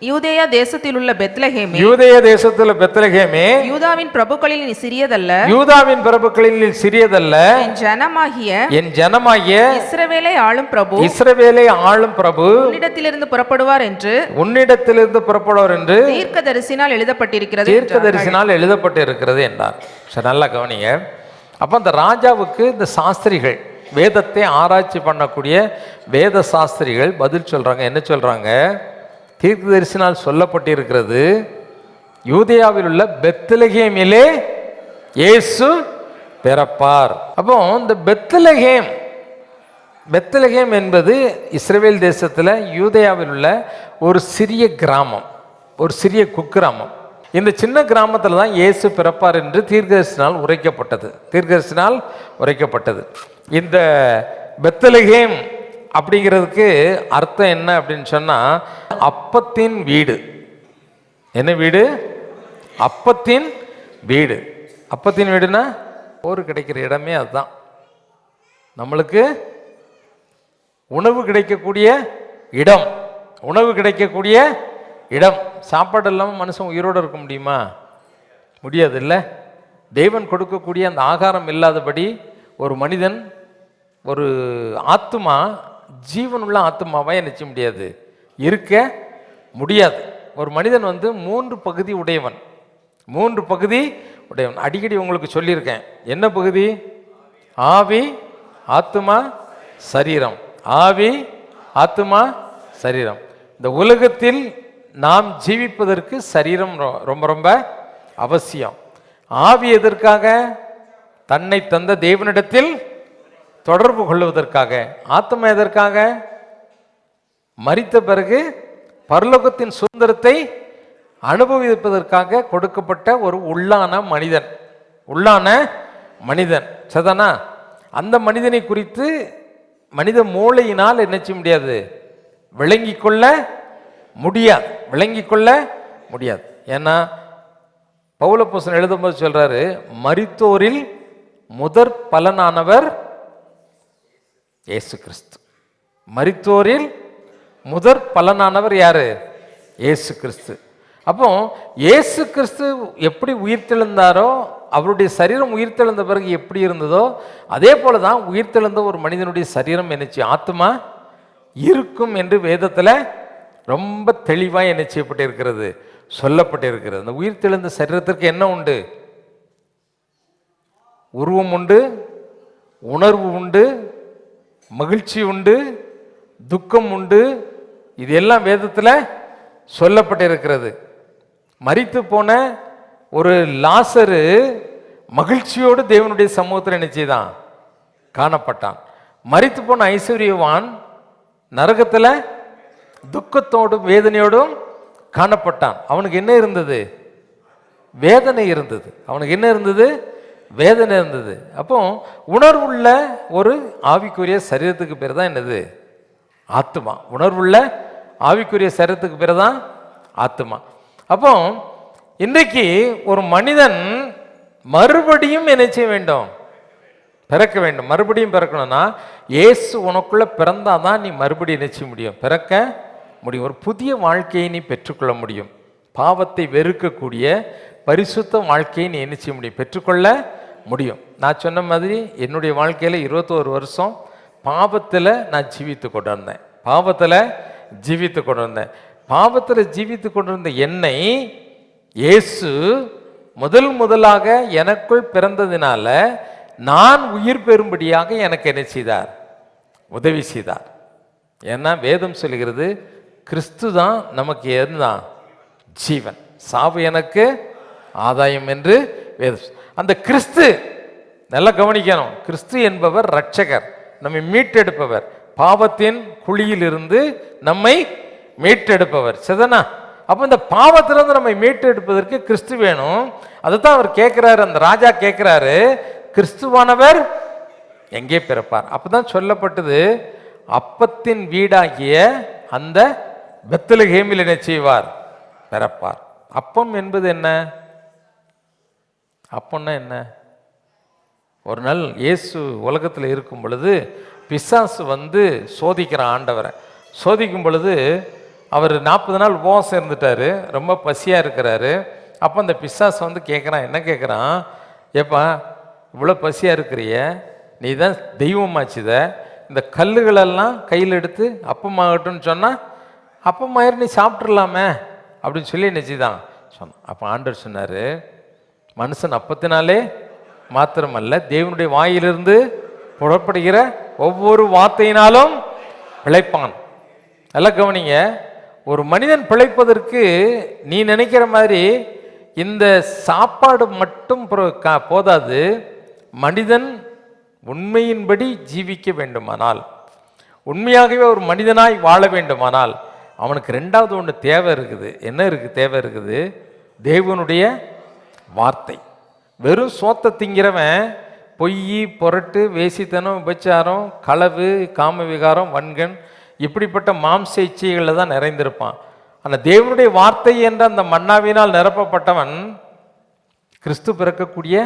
யூதேயா தேசத்தில் உள்ள பெத்லகேமே யூதாவின் பிரபுக்களில் நீ சிறியதல்ல, யூதாவின் பிரபுக்களில் நீ சிறியதல்ல, என் ஜனமாகிய இஸ்ரவேலை ஆளும் பிரபு உன்னிடத்திலிருந்து புறப்படுவார் என்று தீர்க்கதரிசினால் எழுதப்பட்டிருக்கிறது என்றார். சரி, நல்லா கவனிங்க. அப்ப அந்த ராஜாவுக்கு இந்த சாஸ்திரிகள், வேதத்தை ஆராய்ச்சி பண்ணக்கூடிய வேத சாஸ்திரிகள் பதில் சொல்றாங்க. என்ன சொல்றாங்க? தீர்க்கதரிசினால் சொல்லப்பட்டிருக்கிறது, யூதேயாவில் உள்ள பெத்லகேமிலே இயேசு பிறப்பார். அப்போ இந்த பெத்லகேம் என்பது இஸ்ரவேல் தேசத்தில் யூதேயாவில் உள்ள ஒரு சிறிய கிராமம், ஒரு சிறிய குக்கிராமம். இந்த சின்ன கிராமத்தில் தான் இயேசு பிறப்பார் என்று தீர்க்கதரிசினால் உரைக்கப்பட்டது. இந்த பெத்லகேம் அப்படிங்கிறதுக்கு அர்த்தம் என்ன அப்படின்னு சொன்னா, அப்பத்தின் வீடு. என்ன வீடு? அப்பத்தின் வீடு. அப்பத்தின் வீடுனா ஒரு கிடைக்கிற இடமே அதுதான். நம்மளுக்கு உணவு கிடைக்கக்கூடிய இடம். சாப்பாடு இல்லாமல் மனுஷன் உயிரோடு இருக்க முடியுமா? முடியாது இல்லை. தேவன் கொடுக்கக்கூடிய அந்த ஆகாரம் இல்லாதபடி ஒரு மனிதன், ஒரு ஆத்துமா, ஜீவனுள்ள ஆத்துமாவா நினைச்ச முடியாது, இருக்க முடியாது. ஒரு மனிதன் 3 பகுதி உடையவன். அடிக்கடி உங்களுக்கு சொல்லியிருக்கேன். என்ன பகுதி? ஆவி, ஆத்துமா, சரீரம். ஆவி, ஆத்துமா, சரீரம். இந்த உலகத்தில் நாம் ஜீவிப்பதற்கு சரீரம் ரொம்ப ரொம்ப அவசியம். ஆவி எதற்காக? தன்னை தந்த தேவனிடத்தில் தொடர்பு கொள்வதற்காக. ஆத்மா எதற்காக? மரித்த பிறகு பரலோகத்தின் சுதந்திரத்தை அனுபவிப்பதற்காக கொடுக்கப்பட்ட ஒரு உள்ளான மனிதன். சதானா? அந்த மனிதனை குறித்து மனித மூளையினால் என்ன செய்ய முடியாது, விளங்கிக் கொள்ள முடியாது. ஏன்னா பவுலப்போஸ்தலன் எழுதும்போது சொல்றாரு, மரித்தோரில் முதற் பலனானவர் இயேசு கிறிஸ்து. மரித்தோரில் முதற் பலனானவர் யாரு? இயேசு கிறிஸ்து. அப்போ இயேசு கிறிஸ்து எப்படி உயிர்த்தெழுந்தாரோ, அவருடைய சரீரம் உயிர்த்தெழுந்த பிறகு எப்படி இருந்ததோ அதே போலதான் உயிர்த்தெழுந்த ஒரு மனிதனுடைய சரீரம் என்னச்சு, ஆத்மா இருக்கும் என்று வேதத்துல ரொம்ப தெளிவாக என்ன செய்யப்பட்டிருக்கிறது, சொல்லப்பட்டிருக்கிறது. அந்த உயிர்த்தெழுந்த சரீரத்திற்கு என்ன உண்டு? உருவம் உண்டு, உணர்வு உண்டு, மகிழ்ச்சி உண்டு, துக்கம் உண்டு. இது எல்லாம் வேதத்தில் சொல்லப்பட்டிருக்கிறது. மரித்து போன ஒரு லாசரு மகிழ்ச்சியோடு தேவனுடைய சமூகத்தில் என்ன செய்தான்? காணப்பட்டான். மரித்து போன ஐஸ்வர்யவான் நரகத்தில் துக்கத்தோடும் வேதனையோடும் காணப்பட்டான். அவனுக்கு என்ன இருந்தது? வேதனை இருந்தது. வேதனை இருந்தது. அப்போ உணர்வுள்ள ஒரு ஆவிக்குரிய சரீரத்துக்கு பேர் தான் என்னது? ஆத்மா. உணர்வுள்ள ஆவிக்குரிய சரீரத்துக்கு பேர் தான் ஆத்மா. அப்போ இன்றைக்கு ஒரு மனிதன் மறுபடியும் என்ன செய்ய வேண்டும்? பிறக்க வேண்டும். மறுபடியும் பிறக்கணும்னா இயேசு உனக்குள்ள பிறந்தாதான் நீ மறுபடியும் நினைச்ச முடியும், பிறக்க முடியும். ஒரு புதிய வாழ்க்கையை நீ பெற்றுக்கொள்ள முடியும். பாவத்தை வெறுக்கக்கூடிய பரிசுத்த வாழ்க்கையை நீ என்ன செய்ய முடியும்? பெற்றுக்கொள்ள முடியும். நான் சொன்ன மாதிரி என்னுடைய வாழ்க்கையில் 21 வருஷம் பாவத்தில் நான் ஜீவித்து கொண்டு வந்தேன். பாவத்தில் ஜீவித்து கொண்டு வந்தேன். பாவத்தில் ஜீவித்து கொண்டிருந்த என்னை இயேசு முதலாக எனக்குள் பிறந்ததினால நான் உயிர் பெறும்படியாக எனக்கு என்ன செய்தார்? உதவி செய்தார். ஏன்னா வேதம் சொல்லுகிறது கிறிஸ்து தான் நமக்கு எதுதான் ஜீவன், சாவு எனக்கு ஆதாயம் என்று வேதம். அந்த கிறிஸ்து நல்லா கவனிக்கணும். கிறிஸ்து என்பவர் இரட்சகர், நம்மை மீட்டெடுப்பவர், பாவத்தின் குழியிலிருந்து நம்மை மீட்டெடுப்பவர். சரிதானா? அப்போ இந்த பாவத்திலிருந்து நம்மை மீட்டெடுப்பதற்கு கிறிஸ்து வேணும். அதைத்தான் அவர் கேட்கிறாரு, அந்த ராஜா கேட்கிறாரு, கிறிஸ்துவானவர் எங்கே பிறப்பார்? அப்பதான் சொல்லப்பட்டது, அப்பத்தின் வீடாகிய அந்த பெத்லகேமில் என்ன செய்வார்? பிறப்பார். அப்பம் என்பது என்ன? அப்பம்னா என்ன? ஒரு நாள் இயேசு உலகத்தில் இருக்கும் பொழுது பிசாசு வந்து சோதிக்கிறான் ஆண்டவரை. சோதிக்கும் பொழுது அவர் 40 நாள் உபவாசம் இருந்துட்டாரு, ரொம்ப பசியாக இருக்கிறாரு. அப்போ அந்த பிசாசு வந்து கேட்குறான், என்ன கேட்குறான்? ஏப்பா இவ்வளோ பசியாக இருக்கிறிய, நீ தான் தெய்வமாச்சுத, இந்த கல்லுகளெல்லாம் கையில் எடுத்து அப்பமாகட்டும்னு சொன்னால் அப்பமாயிரு, நீ சாப்பிட்றலாமே அப்படின்னு சொல்லி நினச்சிதான் சொன்னான். அப்போ ஆண்டவர் சொன்னார், மனுஷன் அப்பத்தினாலே மாத்திரமல்ல தேவனுடைய வாயிலிருந்து புறப்படுகிற ஒவ்வொரு வார்த்தையினாலும் பிழைப்பான். நல்லா கவனிங்க, ஒரு மனிதன் பிழைப்பதற்கு நீ நினைக்கிற மாதிரி இந்த சாப்பாடு மட்டும் போதாது. மனிதன் உண்மையின்படி ஜீவிக்க வேண்டுமானால், உண்மையாகவே ஒரு மனிதனாய் வாழ வேண்டுமானால் அவனுக்கு ரெண்டாவது ஒன்று தேவை இருக்குது. என்ன இருக்குது? தேவை இருக்குது தேவனுடைய வார்த்தை. வெறும் சோத்தை திங்கிறவன் பொய், பொருட்டு, வேசித்தனம், விபச்சாரம், களவு, காம விகாரம், வன்கண் இப்படிப்பட்ட மாம்ச இச்சைகளில் தான் நிறைந்திருப்பான். ஆனால் தேவனுடைய வார்த்தை என்ற அந்த மன்னாவினால் நிரப்பப்பட்டவன் கிறிஸ்து பிறக்கக்கூடிய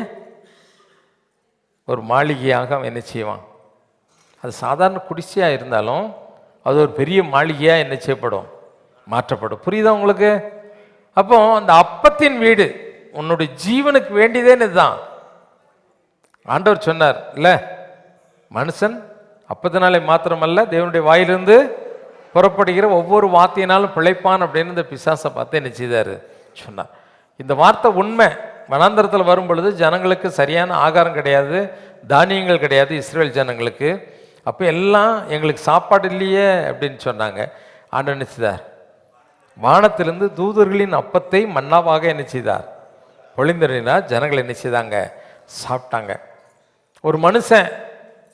ஒரு மாளிகையாக அவன் என்ன செய்வான்? அது சாதாரண குடிசையாக இருந்தாலும் அது ஒரு பெரிய மாளிகையாக என்ன செய்யப்படும்? மாற்றப்படும். புரியுதா உங்களுக்கு? அப்போ அந்த அப்பத்தின் வீடு உன்னுடைய ஜீவனுக்கு வேண்டியதேன்னு இதுதான். ஆண்டவர் சொன்னார் இல்லை, மனுஷன் அப்பத்தினாலே மாத்திரமல்ல தேவனுடைய வாயிலிருந்து புறப்படுகிற ஒவ்வொரு வார்த்தையினாலும் பிழைப்பான் அப்படின்னு இந்த பிசாசை பார்த்து என்ன செய்தார்? சொன்னார். இந்த வார்த்தை உண்மை. வனாந்தரத்தில் வரும் பொழுது ஜனங்களுக்கு சரியான ஆகாரம் கிடையாது, தானியங்கள் கிடையாது இஸ்ரேல் ஜனங்களுக்கு. அப்போ எல்லாம் எங்களுக்கு சாப்பாடு இல்லையே அப்படின்னு சொன்னாங்க. ஆண்டவர் என்ன செய்தார்? வானத்திலிருந்து தூதர்களின் அப்பத்தை மன்னாவாக என்ன செய்தார்? பொழிந்தறினார். ஜனங்கள் என்ன செய்தாங்க? சாப்பிட்டாங்க. ஒரு மனுஷன்,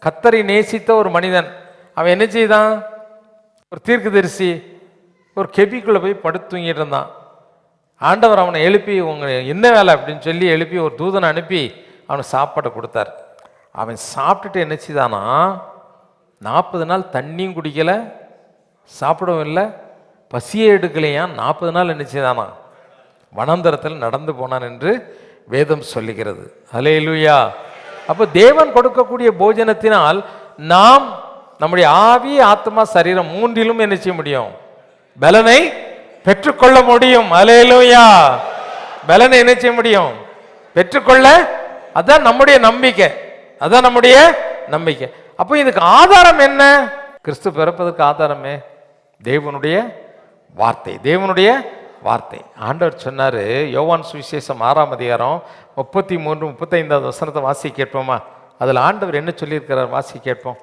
கர்த்தரை நேசித்த ஒரு மனிதன், அவன் என்ன செய்தான்? ஒரு தீர்க்கதரிசி ஒரு கெபிக்குள்ளே போய் படுத்து தூங்கிட்டு இருந்தான். ஆண்டவர் அவனை எழுப்பி, உங்க என்ன வேலை அப்படின்னு சொல்லி எழுப்பி ஒரு தூதனை அனுப்பி அவனுக்கு சாப்பாட்டை கொடுத்தார். அவன் சாப்பிட்டுட்டு என்ன செய்தானா, 40 நாள் தண்ணியும் குடிக்கலை, சாப்பிடவும் இல்லை, பசியே எடுக்கலையான். 40 நாள் என்ன செய்தானா? வனாந்தரத்தில் நடந்து போனான் என்று வேதம் சொல்லுகிறது. ஹல்லேலூயா. அப்போ தேவன் கொடுக்கக்கூடிய போஜனத்தினால் நாம் நம்முடைய ஆவி, ஆத்மா, சரீரம் மூன்றிலும் என்ன செய்ய முடியும்? பலனை பெற்றுக்கொள்ள முடியும். ஹல்லேலூயா. பலனை என்ன செய்ய முடியும்? பெற்றுக்கொள்ள. அதான் நம்முடைய நம்பிக்கை, அதான் நம்முடைய நம்பிக்கை. அப்போ இதுக்கு ஆதாரம் என்ன? கிறிஸ்து பிறப்பதற்கு ஆதாரமே தேவனுடைய வார்த்தை, தேவனுடைய வார்த்தை. ஆண்டவர் சொன்னார், யோவான் சுவிசேஷம் 6ஆம் அதிகாரம் 33, 35வது வசனத்தை வாசி கேட்போமா? அதில் ஆண்டவர் என்ன சொல்லியிருக்கிறார்? வாசி கேட்போம்.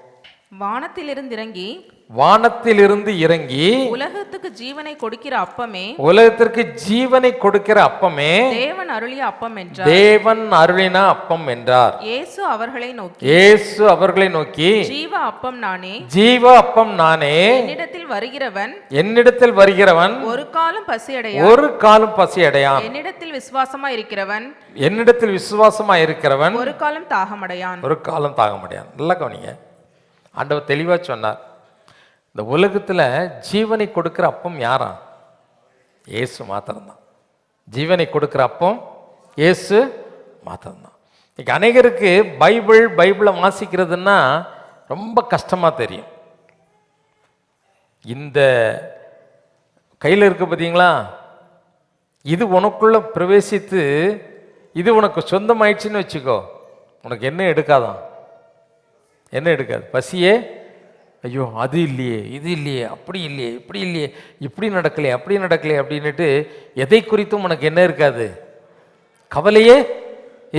வானத்திலிருந்து இறங்கி உலகத்துக்கு ஜீவனை கொடுக்கிற அப்பமே, உலகத்திற்கு ஜீவனை கொடுக்கிற அப்பமே, தேவன் அருளிய அப்பம் என்றார். தேவன் அருளின அப்பம் என்றார். இயேசு அவர்களை நோக்கி ஜீவ அப்பம் நானே, ஜீவ அப்பம் நானே, என்னிடத்தில் வருகிறவன் ஒரு காலம் பசி அடையான், என்னிடத்தில் விசுவாசமா இருக்கிறவன் ஒரு காலம் தாகமடையான். நல்லா கவனிங்க, ஆண்டவர் தெளிவா சொன்னார். இந்த உலகத்தில் ஜீவனை கொடுக்கிற அப்பம் யாரா? இயேசு மாத்திரம்தான். ஜீவனை கொடுக்கிற அப்பம் இயேசு மாத்திரம்தான். இன்னைக்கு அநேகருக்கு பைபிளை வாசிக்கிறதுன்னா ரொம்ப கஷ்டமா தெரியும். இந்த கையில் இருக்க பார்த்தீங்களா, இது உனக்குள்ள பிரவேசித்து இது உனக்கு சொந்தமாயிடுச்சுன்னு வச்சுக்கோ, உனக்கு என்ன எடுக்காதான்? என்ன எடுக்காது? பசியே, ஐயோ அது இல்லையே, இது இல்லையே, அப்படி இல்லையே, இப்படி இல்லையே, இப்படி நடக்கலையே, அப்படி நடக்கலையே அப்படின்னுட்டு எதை குறித்தும் உனக்கு என்ன இருக்காது? கவலையே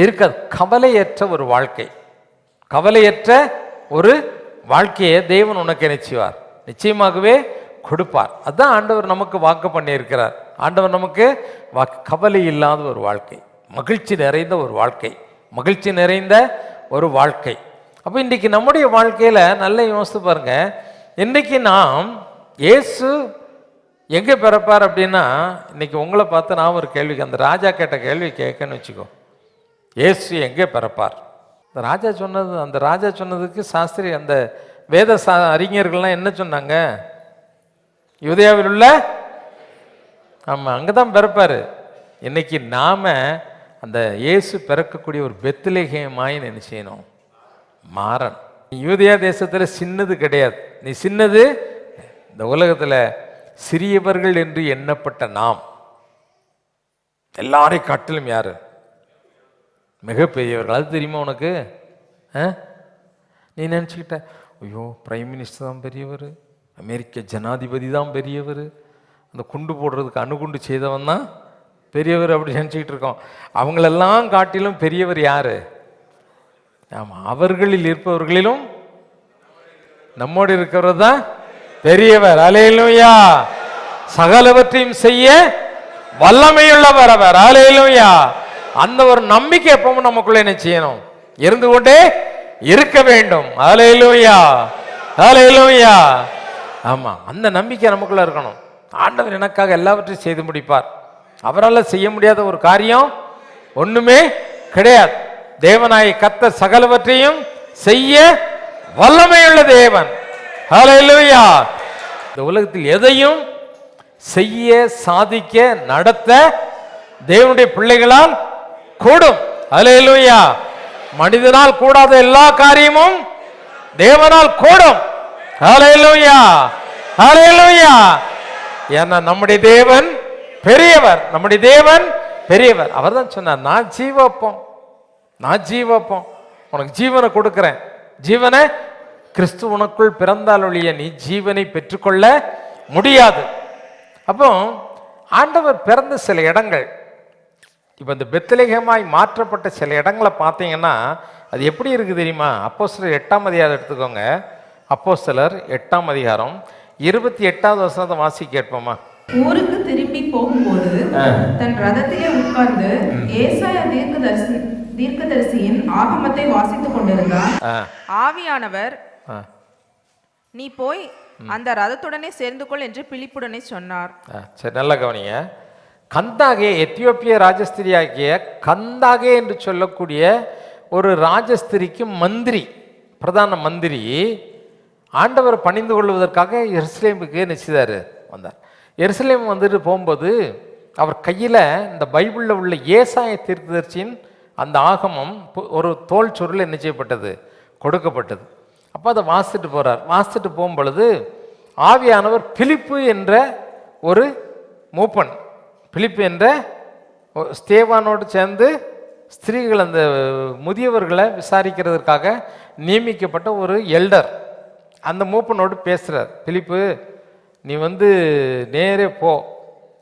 இருக்காது. கவலையற்ற ஒரு வாழ்க்கை, கவலையற்ற ஒரு வாழ்க்கையை தேவன் உனக்கு நிச்சயவார், நிச்சயமாகவே கொடுப்பார். அதுதான் ஆண்டவர் நமக்கு வாக்கு பண்ணியிருக்கிறார். ஆண்டவர் நமக்கு கவலை இல்லாத ஒரு வாழ்க்கை, மகிழ்ச்சி நிறைந்த ஒரு வாழ்க்கை, மகிழ்ச்சி நிறைந்த ஒரு வாழ்க்கை. அப்போ இன்றைக்கி நம்முடைய வாழ்க்கையில் நல்லா யோசித்து பாருங்க. இன்றைக்கி நாம் இயேசு எங்கே பிறப்பார் அப்படின்னா, இன்றைக்கி உங்களை பார்த்து நான் ஒரு கேள்விக்கு, அந்த ராஜா கேட்ட கேள்வி கேட்கன்னு வச்சுக்கோ, இயேசு எங்கே பிறப்பார்? அந்த ராஜா சொன்னதுக்கு சாஸ்திரி, அந்த வேத அறிஞர்கள்லாம் என்ன சொன்னாங்க? யூதேயாவில் உள்ள, ஆமாம், அங்கே தான் பிறப்பார். இன்னைக்கு நாம் அந்த இயேசு பிறக்கக்கூடிய ஒரு பெத்லகேமாய் என்ன செய்யணும்? மாறன். யூதேயா தேசத்தில் சின்னது கிடையாது, நீ சின்னது. இந்த உலகத்தில் சிறியவர்கள் என்று எண்ணப்பட்ட நாம் எல்லாரை காட்டிலும் யாரு? மிகப்பெரியவர்கள். அது தெரியுமா உனக்கு? நீ நினச்சிக்கிட்ட, ஐயோ பிரைம் மினிஸ்டர் தான் பெரியவர், அமெரிக்க ஜனாதிபதி தான் பெரியவர், அந்த குண்டு போடுறதுக்கு அணுகுண்டு செய்தவன் தான் பெரியவர் அப்படி நினச்சிக்கிட்டு இருக்கோம். அவங்களெல்லாம் காட்டிலும் பெரியவர் யார்? ஆமாம், அவர்களில் இருப்பவர்களிலும் நம்மோடு இருக்கிறவர் தான் பெரியவர். அல்லேலூயா. சகலவற்றையும் செய்ய வல்லமையுள்ளவர் அவர். அல்லேலூயா. அந்த ஒரு நம்பிக்கை எப்பவும் நமக்குள்ள என்ன செய்யணும்? இருந்து கொண்டே இருக்க வேண்டும். அல்லேலூயா, அல்லேலூயா. ஆமா, அந்த நம்பிக்கை நமக்குள்ள இருக்கணும். ஆண்டவர் எனக்காக எல்லாவற்றையும் செய்து முடிப்பார். அவரால் செய்ய முடியாத ஒரு காரியம் ஒண்ணுமே கிடையாது. தேவனாய் கர்த்தர் சகலவற்றையும் செய்ய வல்லமையுள்ள தேவன். அல்லேலூயா. இந்த உலகத்தில் எதையும் செய்ய, சாதிக்க, நடத்த தேவனுடைய பிள்ளைகளால் கூடும். அல்லேலூயா. மனிதனால் கூடாத எல்லா காரியமும் தேவனால் கூடும். அல்லேலூயா, அல்லேலூயா. ஏன்னா நம்முடைய தேவன் பெரியவர், நம்முடைய தேவன் பெரியவர். அவர் தான் சொன்னார், நான் ஜீவப்பம், நான் ஜீவப்பம், உனக்கு ஜீவனை கொடுக்கிறேன். ஜீவனை கிறிஸ்து உனக்குள் பிறந்தால் ஒழிய நீ ஜீவனை பெற்றுக்கொள்ள முடியாது. அப்போ ஆண்டவர் பிறந்த சில இடங்கள், இப்போ இந்த பெத்லகேமாய் மாற்றப்பட்ட சில இடங்களை பார்த்தீங்கன்னா அது எப்படி இருக்குது தெரியுமா? அப்போஸ்தலர் 8ஆம் அதிகாரம் எடுத்துக்கோங்க. அப்போஸ்தலர் 8ஆம் அதிகாரம் 28வது வசனத்தை வாசி கேட்போமா? ஊருக்கு திரும்பி போகும்போது தன் ரதத்திலே உட்கார்ந்து ஏசாயா தீர்க்கதரிசியின் ஆகமத்தை வாசித்துக் கொண்டிருந்தார். ஆவியானவர், நீ போய் அந்த ரதத்துடனே சேர்ந்து கொள் என்று பிலிப்புடனே சொன்னார். சரி, நல்லா கவனிங்க. கந்தாகே, எத்தியோப்பிய ராஜஸ்திரியாகிய கந்தாகே என்று சொல்லக்கூடிய ஒரு ராஜஸ்திரிக்கு மந்திரி, பிரதான மந்திரி ஆண்டவர் பணிந்து கொள்வதற்காக எருசலேமுக்கு நிச்சயதார் வந்தார். எருசலேம் வந்துட்டு போகும்போது அவர் கையில் இந்த பைபிளில் உள்ள ஏசாயா தீர்க்கதரிசியின் அந்த ஆகமம் ஒரு தோல் சுருள் என்ன செய்யப்பட்டது? கொடுக்கப்பட்டது. அப்போ அதை வாசிட்டு போகிறார். வாசிட்டு போகும்பொழுது ஆவியானவர் பிலிப்பு என்ற ஒரு மூப்பன், பிலிப்பு என்ற ஸ்தேவானோடு சேர்ந்து ஸ்திரீகள், அந்த முதியவர்களை விசாரிக்கிறதுக்காக நியமிக்கப்பட்ட ஒரு எல்டர், அந்த மூப்பனோடு பேசுகிறார். பிலிப்பு, நீ நேரே போ,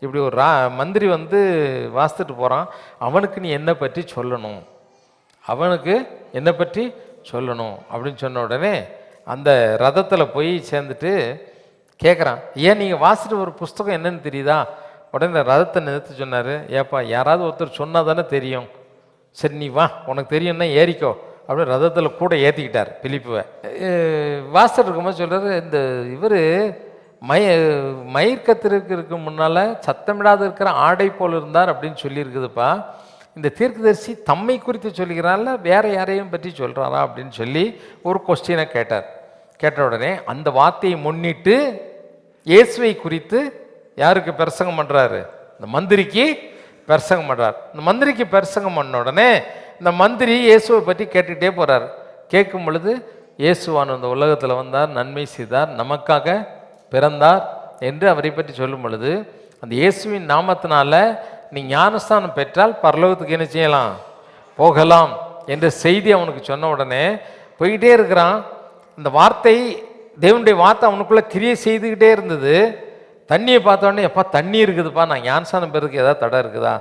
இப்படி ஒரு மந்திரி வாசித்துட்டு போகிறான், அவனுக்கு நீ என்னை பற்றி சொல்லணும், அவனுக்கு என்னை பற்றி சொல்லணும் அப்படின்னு சொன்ன உடனே அந்த ரதத்தில் போய் சேர்ந்துட்டு கேட்குறான், ஏன் நீங்கள் வாசிட்டு ஒரு புஸ்தகம் என்னன்னு தெரியுதா? உடனே ரதத்தை நிறுத்தி சொன்னார், ஏப்பா யாராவது ஒருத்தர் சொன்னால் தானே தெரியும், சரி நீ வா, உனக்கு தெரியும்னா ஏறிக்கோ அப்படின்னு ரதத்தில் கூட ஏற்றிக்கிட்டார் பிலிப்புவை. வாசிட்டு இருக்கும்போது சொல்கிறார், இந்த இவர் மயிர்கத்திற்கு முன்னால் சத்தமிடாத இருக்கிற ஆடை போல் இருந்தார் அப்படின்னு சொல்லியிருக்குதுப்பா. இந்த தீர்க்கதரிசி தம்மை குறித்து சொல்லுகிறான்ல, வேற யாரையும் பற்றி சொல்கிறாரா அப்படின்னு சொல்லி ஒரு கொஸ்டினை கேட்டார். கேட்ட உடனே அந்த வார்த்தையை முன்னிட்டு இயேசுவை குறித்து யாருக்கு பிரசங்கம் பண்ணுறாரு? இந்த மந்திரிக்கு பிரசங்கம் பண்ணுறார். இந்த மந்திரிக்கு பிரசங்கம் பண்ண உடனே இந்த மந்திரி இயேசுவை பற்றி கேட்டுக்கிட்டே போகிறார். கேட்கும் பொழுது இயேசுவான இந்த உலகத்தில் வந்தார், நன்மை செய்தார், நமக்காக பிறந்தார் என்று அவரை பற்றி சொல்லும் பொழுது, அந்த இயேசுவின் நாமத்தினால நீ ஞானஸ்தானம் பெற்றால் பரலோகத்துக்கு என்ன செய்யலாம்? போகலாம் என்ற செய்தி அவனுக்கு சொன்ன உடனே போய்கிட்டே இருக்கிறான். அந்த வார்த்தை, தேவனுடைய வார்த்தை அவனுக்குள்ள கிரியை செய்துக்கிட்டே இருந்தது. தண்ணியை பார்த்தோடனே, எப்பா தண்ணி இருக்குதுப்பா, நான் ஞானஸ்நானம் பெறதுக்கு ஏதாவது தடை இருக்குதா?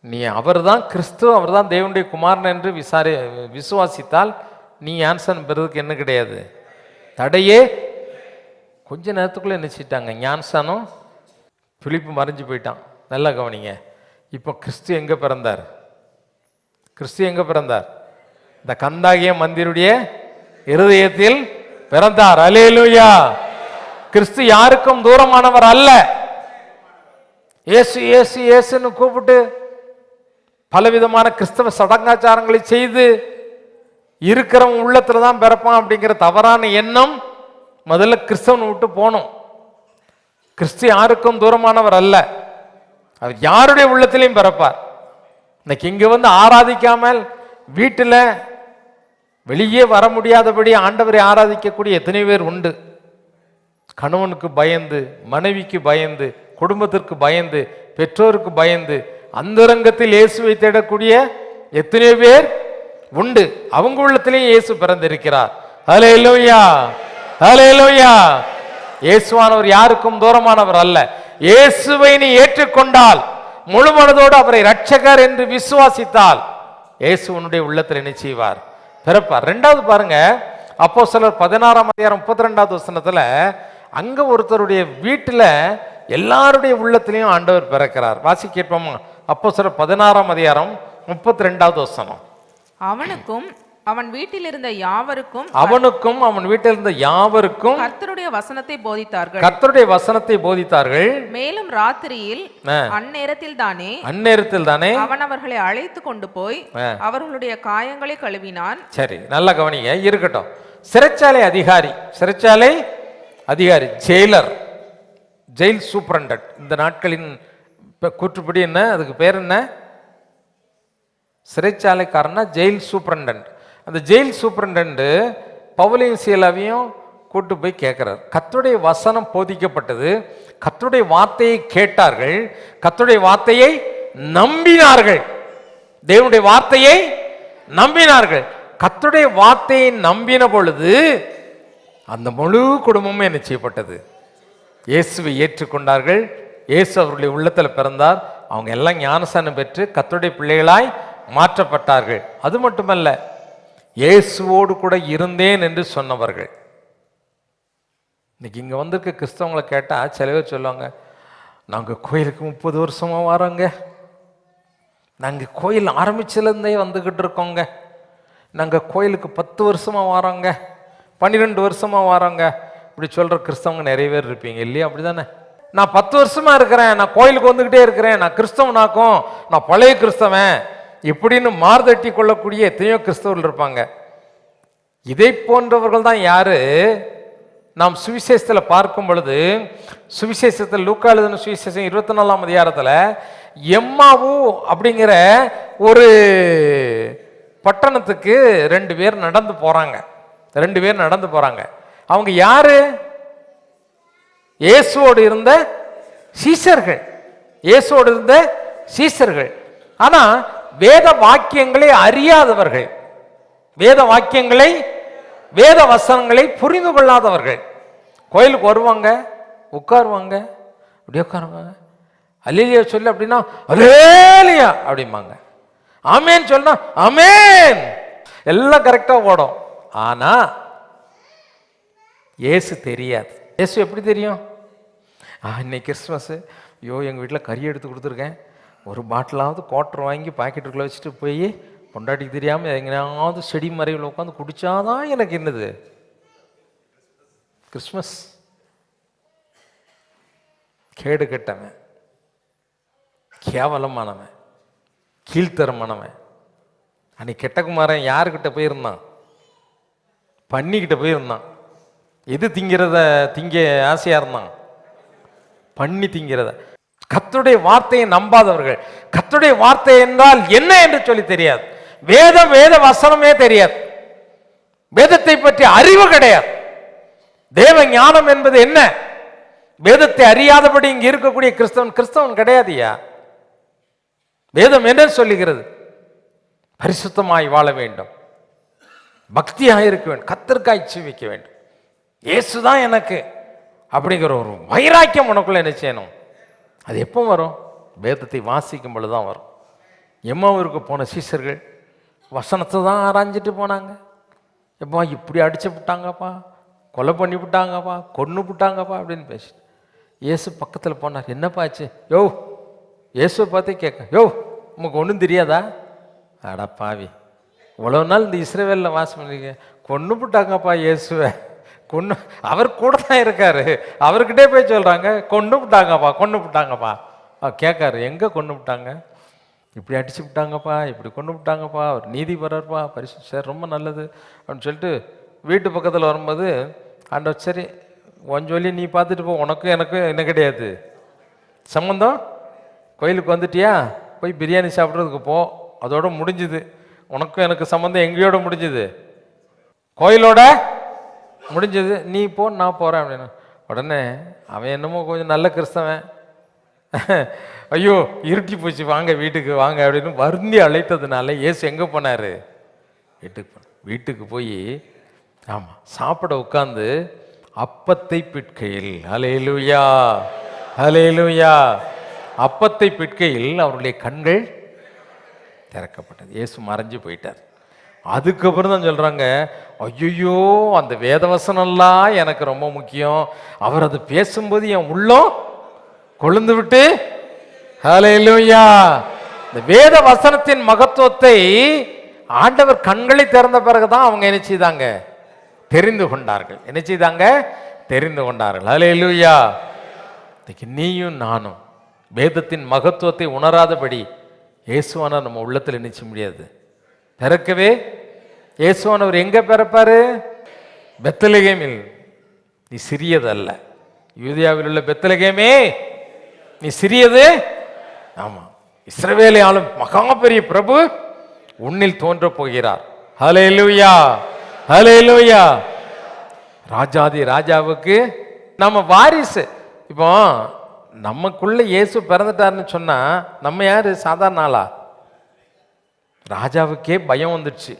நீ அவர் தான் கிறிஸ்து, அவர் தான் தேவனுடைய குமாரன் என்று விசுவாசித்தால் நீ ஞானஸ்நானம் பெறதுக்கு என்ன கிடையாது, தடையே. கொஞ்ச நேரத்துக்குள்ளே நினச்சிட்டாங்க ஞானஸ்நானம். பிலிப்பு மறைஞ்சு போயிட்டான். நல்லா கவனிங்க. இப்போ கிறிஸ்து எங்கே பிறந்தார்? கிறிஸ்து எங்கே பிறந்தார்? இந்த கந்தாகிய மந்திருடைய இருதயத்தில் பிறந்தார். அல்லேலூயா. கிறிஸ்து யாருக்கும் தூரமானவர் அல்ல. இயேசு இயேசு இயேசுன்னு கூப்பிட்டு பலவிதமான கிறிஸ்தவ சடங்காச்சாரங்களை செய்து இருக்கிறவன் உள்ளத்துல தான் பிறப்பான் அப்படிங்கிற தவறான எண்ணம் முதல்ல கிறிஸ்தவனை விட்டு போனோம். கிறிஸ்து யாருக்கும் தூரமானவர் அல்ல. அவர் யாருடைய உள்ளத்திலையும் பிறப்பார். இன்னைக்கு இங்க வந்து ஆராதிக்காமல் வீட்டில் வெளியே வர முடியாதபடி ஆண்டவரை ஆராதிக்கக்கூடிய எத்தனை பேர் உண்டு. கணவனுக்கு பயந்து, மனைவிக்கு பயந்து, குடும்பத்திற்கு பயந்து, பெற்றோருக்கு பயந்து அந்தரங்கத்தில் இயேசுவை தேடக்கூடிய எத்தனை பேர் உண்டு. அவங்க உள்ளத்திலேயே இயேசு பிறந்திருக்கிறார். ஹல்லேலூயா, ஹல்லேலூயா. இயேசுவானவர் யாருக்கும் தூரமானவர் அல்ல. இயேசுவை நீ ஏற்றுக்கொண்டால், முழு மனதோடு அவரை இரட்சகர் என்று விசுவாசித்தால், இயேசு உன்னுடைய உள்ளத்தில் என்ன செய்வார்? பிறப்பார். ரெண்டாவது பாருங்க, அப்போஸ்தலர் 16:32 அங்க ஒருத்தருடைய வீட்டில் எல்லாருடைய உள்ளத்திலையும் ஆண்டவர் பிறக்கிறார். வாசி கேட்போமா? அப்போஸ்தலர் 16:32 அவனுக்கும் அவன் வீட்டில் இருந்த யாவருக்கும் அவன் வீட்டில் இருந்த யாவருக்கும் கர்த்தருடைய வசனத்தை போதித்தார்கள். கர்த்தருடைய வசனத்தை போதித்தார்கள். மேலும் ராத்திரியில் அந்நேரத்தில் தானே அவன் அவர்களை அழைத்து கொண்டு போய் அவர்களுடைய காயங்களை கழுவினான். சரி, நல்லா கவனிங்க. இருக்கட்டும். சிறைச்சாலை அதிகாரி ஜெயிலர், ஜெயில் சூப்பரண்டன்ட். இந்த நாட்களின் கூற்றுப்படி என்ன, அதுக்கு பேர் என்ன? சிறைச்சாலைக்காரனா ஜெயில் சூப்பரண்டன்ட். அந்த ஜெயில் சூப்பரண்டன்ட் பவுலையும் சீலாவையும் கூட்டு போய் கேட்கிறார். கர்த்தருடைய வசனம் போதிக்கப்பட்டது, கர்த்தருடைய வார்த்தையை கேட்டார்கள், கர்த்தருடைய வார்த்தையை நம்பினார்கள். தேவனுடைய வார்த்தையை நம்பினார்கள். கர்த்தருடைய வார்த்தையை நம்பின பொழுது அந்த முழு குடும்பமும் என்ன செய்யப்பட்டது? இயேசுவை ஏற்றுக்கொண்டார்கள். இயேசு அவருடைய உள்ளத்தில் பிறந்தார். அவங்க எல்லாம் ஞானஸ்நானம் பெற்று கர்த்தருடைய பிள்ளைகளாய் மாற்றப்பட்டார்கள். அது மட்டுமல்ல, இயேசுவோடு கூட இருந்தேன் என்று சொன்னவர்கள். இன்னைக்கு இங்கே வந்திருக்க கிறிஸ்தவங்களை கேட்டால் சில பேர் சொல்லுவாங்க, நாங்கள் கோயிலுக்கு 30 வருஷமாக வரோங்க, நாங்கள் கோயில் ஆரம்பிச்சிலேருந்தே வந்துக்கிட்டு இருக்கோங்க, நாங்கள் கோயிலுக்கு 10 வருஷமாக வரோங்க, 12 வருஷமாக வரோங்க, இப்படி சொல்கிற கிறிஸ்தவங்க நிறைய பேர் இருப்பீங்க இல்லையா? அப்படி தானே? நான் 10 வருஷமாக இருக்கிறேன், நான் கோயிலுக்கு வந்துக்கிட்டே இருக்கிறேன், நான் கிறிஸ்தவனாக்கும், நான் பழைய கிறிஸ்தவன் இப்படின்னு மார்தட்டி கொள்ளக்கூடிய எத்தனையோ கிறிஸ்தவர்கள் இருப்பாங்க. இதை போன்றவர்கள் தான் யாரு? நாம் சுவிசேஷத்தில் பார்க்கும் பொழுது, சுவிசேஷத்தில் லூக்கா எழுதின சுவிசேஷம் 24ஆம் அதிகாரத்தில் எம்மாவு அப்படிங்கிற ஒரு பட்டணத்துக்கு 2 பேர் நடந்து போறாங்க. அவங்க யாரு? இயேசுவோடு இருந்த சீஷர்கள். ஆனா வேத வாக்கியங்களை அறியாதவர்கள், வேத வசனங்களை புரிந்து கொள்ளாதவர்கள். கோயிலுக்கு வருவாங்க, உட்காருவாங்க, அப்படியே உட்காருவாங்க, அல்லேலியா சொல்லு அப்படின்னா அல்லேலியா அப்படிம்பாங்க, ஆமேன் சொன்னா ஆமேன், எல்லாம் கரெக்டா ஓடும். ஆனா இயேசு தெரியாது. இயேசு எப்படி தெரியும்? இன்னைக்கு கிறிஸ்துமஸ், ஐயோ எங்கள் வீட்டில் கறி எடுத்து கொடுத்துருக்கேன், ஒரு பாட்டிலாவது குவார்ட்டர் வாங்கி பாக்கெட்டுக்குள்ளே வச்சுட்டு போய் பொண்டாட்டிக்கு தெரியாமல் எங்கேயாவது செடி மறைவில் உட்காந்து குடித்தாதான் எனக்கு என்னது கிறிஸ்மஸ். கேடு கெட்டவன், கேவலமானவன், கீழ்த்தரமானவன். அன்னைக்கு கெட்டகுமாரன் யாருக்கிட்ட போயிருந்தான்? பன்னிக்கிட்ட போயிருந்தான். எது திங்கிறத ஆசையா இருந்தான்? பண்ணி திங்கிறத. கர்த்தருடைய வார்த்தையை நம்பாதவர்கள், கர்த்தருடைய வார்த்தை என்றால் என்ன என்று சொல்லி தெரியாது, வேத வசனமே தெரியாது, வேதத்தை பற்றி அறிவு கிடையாது. தேவ ஞானம் என்பது என்ன? வேதத்தை அறியாதபடி இங்க இருக்கக்கூடிய கிறிஸ்தவன் கிடையாதுயா. வேதம் என்ன சொல்லுகிறது? பரிசுத்தமாய் வாழ வேண்டும், பக்தியாக இருக்க வேண்டும், கர்த்தருக்காய் ஜீவிக்க வேண்டும். இயேசுதான் எனக்கு அப்படிங்கிற ஒரு வைராக்கியம் உனக்குள்ள என்ன செய்யணும்? அது எப்போ வரும்? வேதத்தை வாசிக்கும் பொழுது தான் வரும். எம்மாவூருக்கு போன சீஷர்கள் வசனத்தை தான் ஆராய்ஞ்சிட்டு போனாங்க. எப்பா இப்படி அடிச்சு விட்டாங்கப்பா, கொலை பண்ணி விட்டாங்கப்பா, கொன்று விட்டாங்கப்பா அப்படின்னு பேசிட்டு இயேசு பக்கத்தில் போனார். என்னப்பா ஆச்சு? யோ இயேசுவை பார்த்து கேட்க, யோ உமக்கு ஒன்றும் தெரியாதா? அடா பாவி, இவ்வளோ நாள் இந்த இஸ்ரவேலில் வாசம் பண்ணிக்க, கொன்று விட்டாங்கப்பா இயேசுவை, கொன்று, அவர் கூட தான் இருக்காரு, அவர்கிட்டே போய் சொல்கிறாங்க கொன்று விட்டாங்கப்பா, கொன்று விட்டாங்கப்பா. கேட்காரு, எங்கே கொன்று விட்டாங்க? இப்படி அடிச்சு விட்டாங்கப்பா, இப்படி கொண்டு விட்டாங்கப்பா, அவர் நீதிபரர்ப்பா, பரிசு சார் ரொம்ப நல்லது அப்படின்னு சொல்லிட்டு வீட்டு பக்கத்தில் வரும்போது ஆண்டவர் சரி கொஞ்சம் சொல்லி நீ பார்த்துட்டு போ, உனக்கும் எனக்கும் என்ன கிடையாது சம்மந்தம், கோயிலுக்கு வந்துட்டியா போய் பிரியாணி சாப்பிட்றதுக்கு போ, அதோட முடிஞ்சுது. உனக்கும் எனக்கு சம்மந்தம் எங்கேயோட முடிஞ்சுது, கோயிலோட முடிஞ்சது, நீ போ நான் போகிறேன் அப்படின்னு. உடனே அவன் என்னமோ கொஞ்சம் நல்ல கிறிஸ்தவன், ஐயோ இருட்டி போச்சு வாங்க வீட்டுக்கு வாங்க அப்படின்னு வருந்தி அழைத்ததுனால இயேசு எங்கே போனார்? வீட்டுக்கு போய் ஆமாம் சாப்பிட உட்கார்ந்து அப்பத்தை பிட்கையில், ஹல்லேலூயா ஹல்லேலூயா, அப்பத்தை பிட்கையில் அவருடைய கண்கள் திறக்கப்பட்டது. இயேசு மறைஞ்சு போயிட்டார். அதுக்கப்புறம் தான் சொல்கிறாங்க, ஐயோ அந்த வேதவசனம்லாம் எனக்கு ரொம்ப முக்கியம், அவர் அது பேசும்போது என் உள்ளம் கொழுந்து விட்டு, ஹல்லேலூயா. இந்த வேத வசனத்தின் மகத்துவத்தை ஆண்டவர் கண்களை திறந்த பிறகுதான் அவங்க என்ன செய்தாங்க? தெரிந்து கொண்டார்கள். என்ன செய்தாங்க? தெரிந்து கொண்டார்கள். ஹல்லேலூயா. இன்னைக்கு நீயும் நானும் வேதத்தின் மகத்துவத்தை உணராதபடி இயேசுவானவர் நம்ம உள்ளத்தில் என்ன செய்ய முடியாது? பிறக்கவே இயேசுவானவர் எங்க பிறப்பாரு? பெத்லகேமில். நீ சிறியதல்ல, யூதேயாவில் உள்ள பெத்லகேமே நீ சிறியது. ஆமா, இஸ்ரவேலை ஆளும் மகா பெரிய பிரபு உன்னில் தோன்ற போகிறார். ஹல்லேலூயா ஹல்லேலூயா. ராஜாதி ராஜாவுக்கு நம்ம வாரிசு. இப்போ நமக்குள்ள இயேசு பிறந்துட்டாருன்னு சொன்னா நம்ம யாரு? சாதாரண ஆளா? ராஜாவுக்கே பயம் வந்துடுச்சு.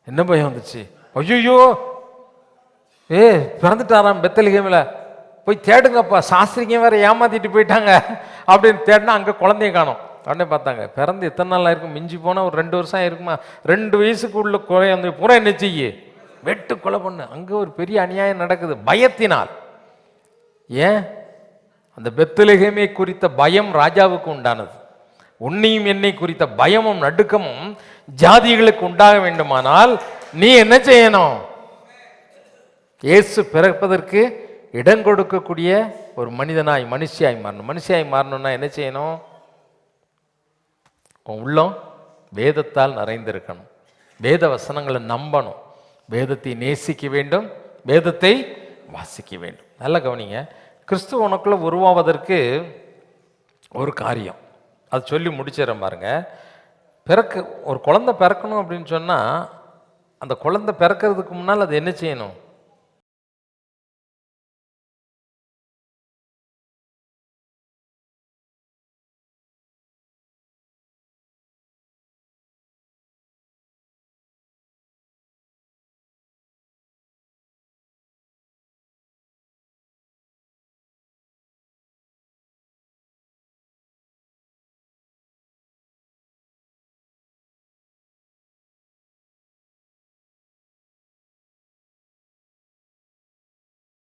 என்ன பயம் வந்துச்சு? ஐயோ பிறந்துட்டாராம் பெத்லகேமில், போய் தேடுங்கப்பா, சாஸ்திரிங்க வேற ஏமாத்திட்டு போயிட்டாங்க அப்படின்னு தேடினா அங்கே குழந்தைய காணோம். உடனே பார்த்தாங்க, பிறந்து எத்தனை நாள் ஆயிருக்கும்? மிஞ்சி போனால் ஒரு 2 வருஷம் இருக்குமா? 2 வயசுக்கு உள்ள குறை வந்து பூரா என்ன செய்ய வெட்டு கொலை பண்ணு. அங்கே ஒரு பெரிய அநியாயம் நடக்குது பயத்தினால். ஏன்? அந்த பெத்லகேமை குறித்த பயம் ராஜாவுக்கு உண்டானது. உன்னையும் என்னை குறித்த பயமும் நடுக்கமும் ஜாதிகளுக்கு உண்டாக வேண்டுமானால் நீ என்ன செய்யணும்? இயேசு பிறப்பதற்கு இடம் கொடுக்கக்கூடிய ஒரு மனிதனாய் மனுஷியாய் மாறணும். மனுஷியாய் மாறணும்னா என்ன செய்யணும்? உன் உள்ளம் வேதத்தால் நிறைந்திருக்கணும், வேத வசனங்களை நம்பணும், வேதத்தை நேசிக்க வேண்டும், வேதத்தை வாசிக்க வேண்டும். நல்லா கவனிங்க, கிறிஸ்துவ உனக்குள்ள உருவாவதற்கு ஒரு காரியம், அது சொல்லி முடிச்சிடறேன் பாருங்க. ஒரு குழந்தை பிறக்கணும் அப்படின்னு சொன்னால் அந்த குழந்தை பிறக்கிறதுக்கு முன்னால் அது என்ன செய்யணும்?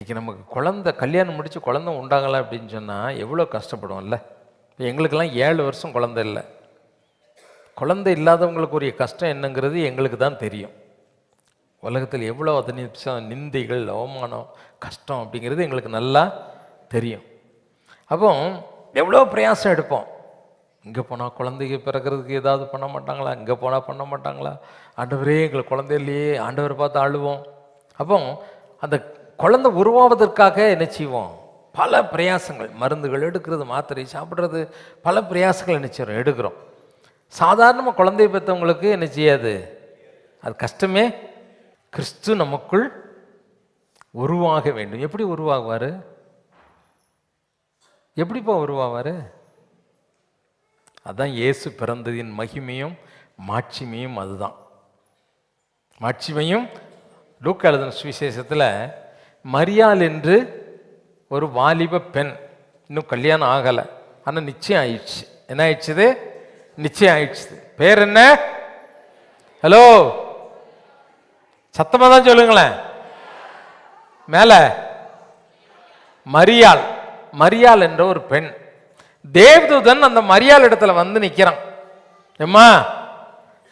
இன்றைக்கி நமக்கு குழந்தை கல்யாணம் முடித்து குழந்தை உண்டாகலை அப்படின்னு சொன்னால் எவ்வளோ கஷ்டப்படுவோம்ல. இப்போ எங்களுக்கெல்லாம் 7 வருஷம் குழந்தை இல்லை. குழந்தை இல்லாதவங்களுக்கு உரிய கஷ்டம் என்னங்கிறது எங்களுக்கு தான் தெரியும். உலகத்தில் எவ்வளோ நிந்தைகள், அவமானம், கஷ்டம் அப்படிங்கிறது எங்களுக்கு நல்லா தெரியும். அப்போ எவ்வளோ பிரயாசம் எடுப்போம். இங்கே போனால் குழந்தைக்கு பிறக்கிறதுக்கு ஏதாவது பண்ண மாட்டாங்களா, இங்கே போனால் பண்ண மாட்டாங்களா, ஆண்டவரே எங்களுக்கு குழந்தை இல்லையே, ஆண்டவரை பார்த்து அழுவோம். அப்போ அந்த குழந்தை உருவாவதற்காக என்ன செய்வோம்? பல பிரயாசங்கள், மருந்துகள் எடுக்கிறது, மாத்திரை சாப்பிட்றது, பல பிரயாசங்கள் என்ன செய்கிறோம், எடுக்கிறோம். சாதாரணமாக குழந்தையை பெற்றவங்களுக்கு என்ன செய்யாது, அது கஷ்டமே. கிறிஸ்து நமக்குள் உருவாக வேண்டும். எப்படி உருவாகுவார்? எப்படிப்பா உருவாவார்? அதான் இயேசு பிறந்ததின் மகிமையும் மாட்சிமையும் அதுதான். மாட்சிமையும் லூக்கா எழுதின சுவிசேஷத்தில் மரியாள் என்று ஒரு வாலிப பெண், இன்னும் கல்யாணம் ஆகலை, ஆனால் நிச்சயம் ஆயிடுச்சு. என்ன ஆயிடுச்சுது? நிச்சயம் ஆயிடுச்சு. பேர் என்ன? ஹலோ, சத்தமாக தான் சொல்லுங்களேன். மேலே மரியாள். மரியாள் என்ற ஒரு பெண். தேவதூதன் அந்த மரியாள் இடத்துல வந்து நிற்கிறான். ஏம்மா,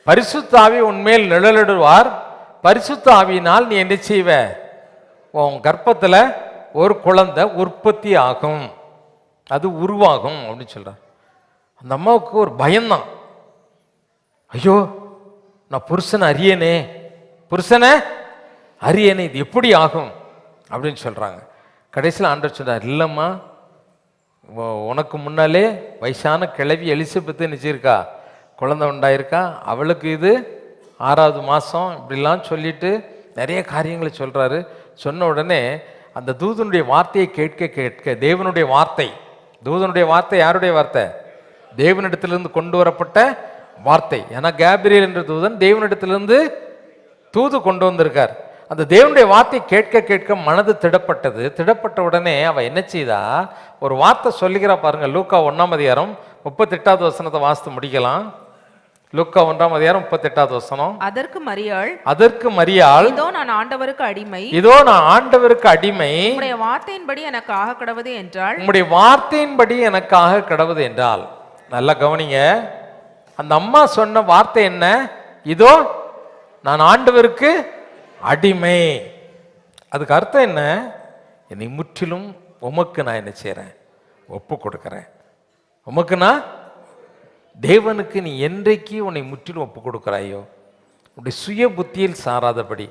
பரிசுத்த ஆவி உன்மேல் நிழலிடுவார், பரிசுத்த ஆவியினால் நீ என்ன செய்வ? உன் கர்ப்பத்தில் ஒரு குழந்தை உற்பத்தி ஆகும், அது உருவாகும் அப்படின்னு சொல்கிறார். அந்த அம்மாவுக்கு ஒரு பயம்தான். ஐயோ, நான் புருஷனை அறியனே, புருஷனை அறியனே, இது எப்படி ஆகும் அப்படின்னு சொல்கிறாங்க. கடைசியில் ஆண்டவர் சொல்கிறார், இல்லைம்மா, உனக்கு முன்னாலே வயசான கிழவி எலிசபெத்து நினச்சிருக்கா, குழந்தை உண்டாயிருக்கா, அவளுக்கு இது 6வது மாதம், இப்படிலாம் சொல்லிட்டு நிறைய காரியங்களை சொல்கிறாரு. சொன்ன உடனே அந்த தூதனுடைய வார்த்தையை கேட்க கேட்க, தேவனுடைய வார்த்தை, தூதனுடைய வார்த்தை யாருடைய வார்த்தை? தேவனிடத்திலிருந்து கொண்டு வரப்பட்ட வார்த்தை. ஏன்னா கேப்ரியல் என்ற தூதன் தேவனிடத்திலிருந்து தூது கொண்டு வந்திருக்கார். அந்த தேவனுடைய வார்த்தை கேட்க கேட்க மனது திடப்பட்டது. திடப்பட்ட உடனே அவ என்ன செய்தா, ஒரு வார்த்தை சொல்லுகிறா பாருங்க. லூக்கா 1ஆம் அதிகாரம் 38வது வசனத்தை வாசித்து முடிக்கலாம். லூக்கா 1ஆம் அதிகாரம் 38வது வசனம். அதற்கு மரியாள், இதோ நான் ஆண்டவருக்கு அடிமை, இதோ நான் ஆண்டவருக்கு அடிமை, உம்முடைய வார்த்தையின்படி எனக்கு ஆக கடவுது என்றாள். உம்முடைய வார்த்தையின்படி எனக்காக கடவுது என்றால். நல்லா கவனிங்க, அந்த அம்மா சொன்ன வார்த்தை என்ன? இதோ நான் ஆண்டவருக்கு அடிமை. அதுக்கு அர்த்தம் என்ன? என்னை முற்றிலும் உமக்கு நான் என்ன செய்கிறேன்? ஒப்பு கொடுக்குறேன். உமக்கு நான், தேவனுக்கு நீ என்றைக்கு உன்னை முற்றிலும் ஒப்பு கொடுக்குறாயோ, உன்னுடைய சுய புத்தியில் சாராதபடி,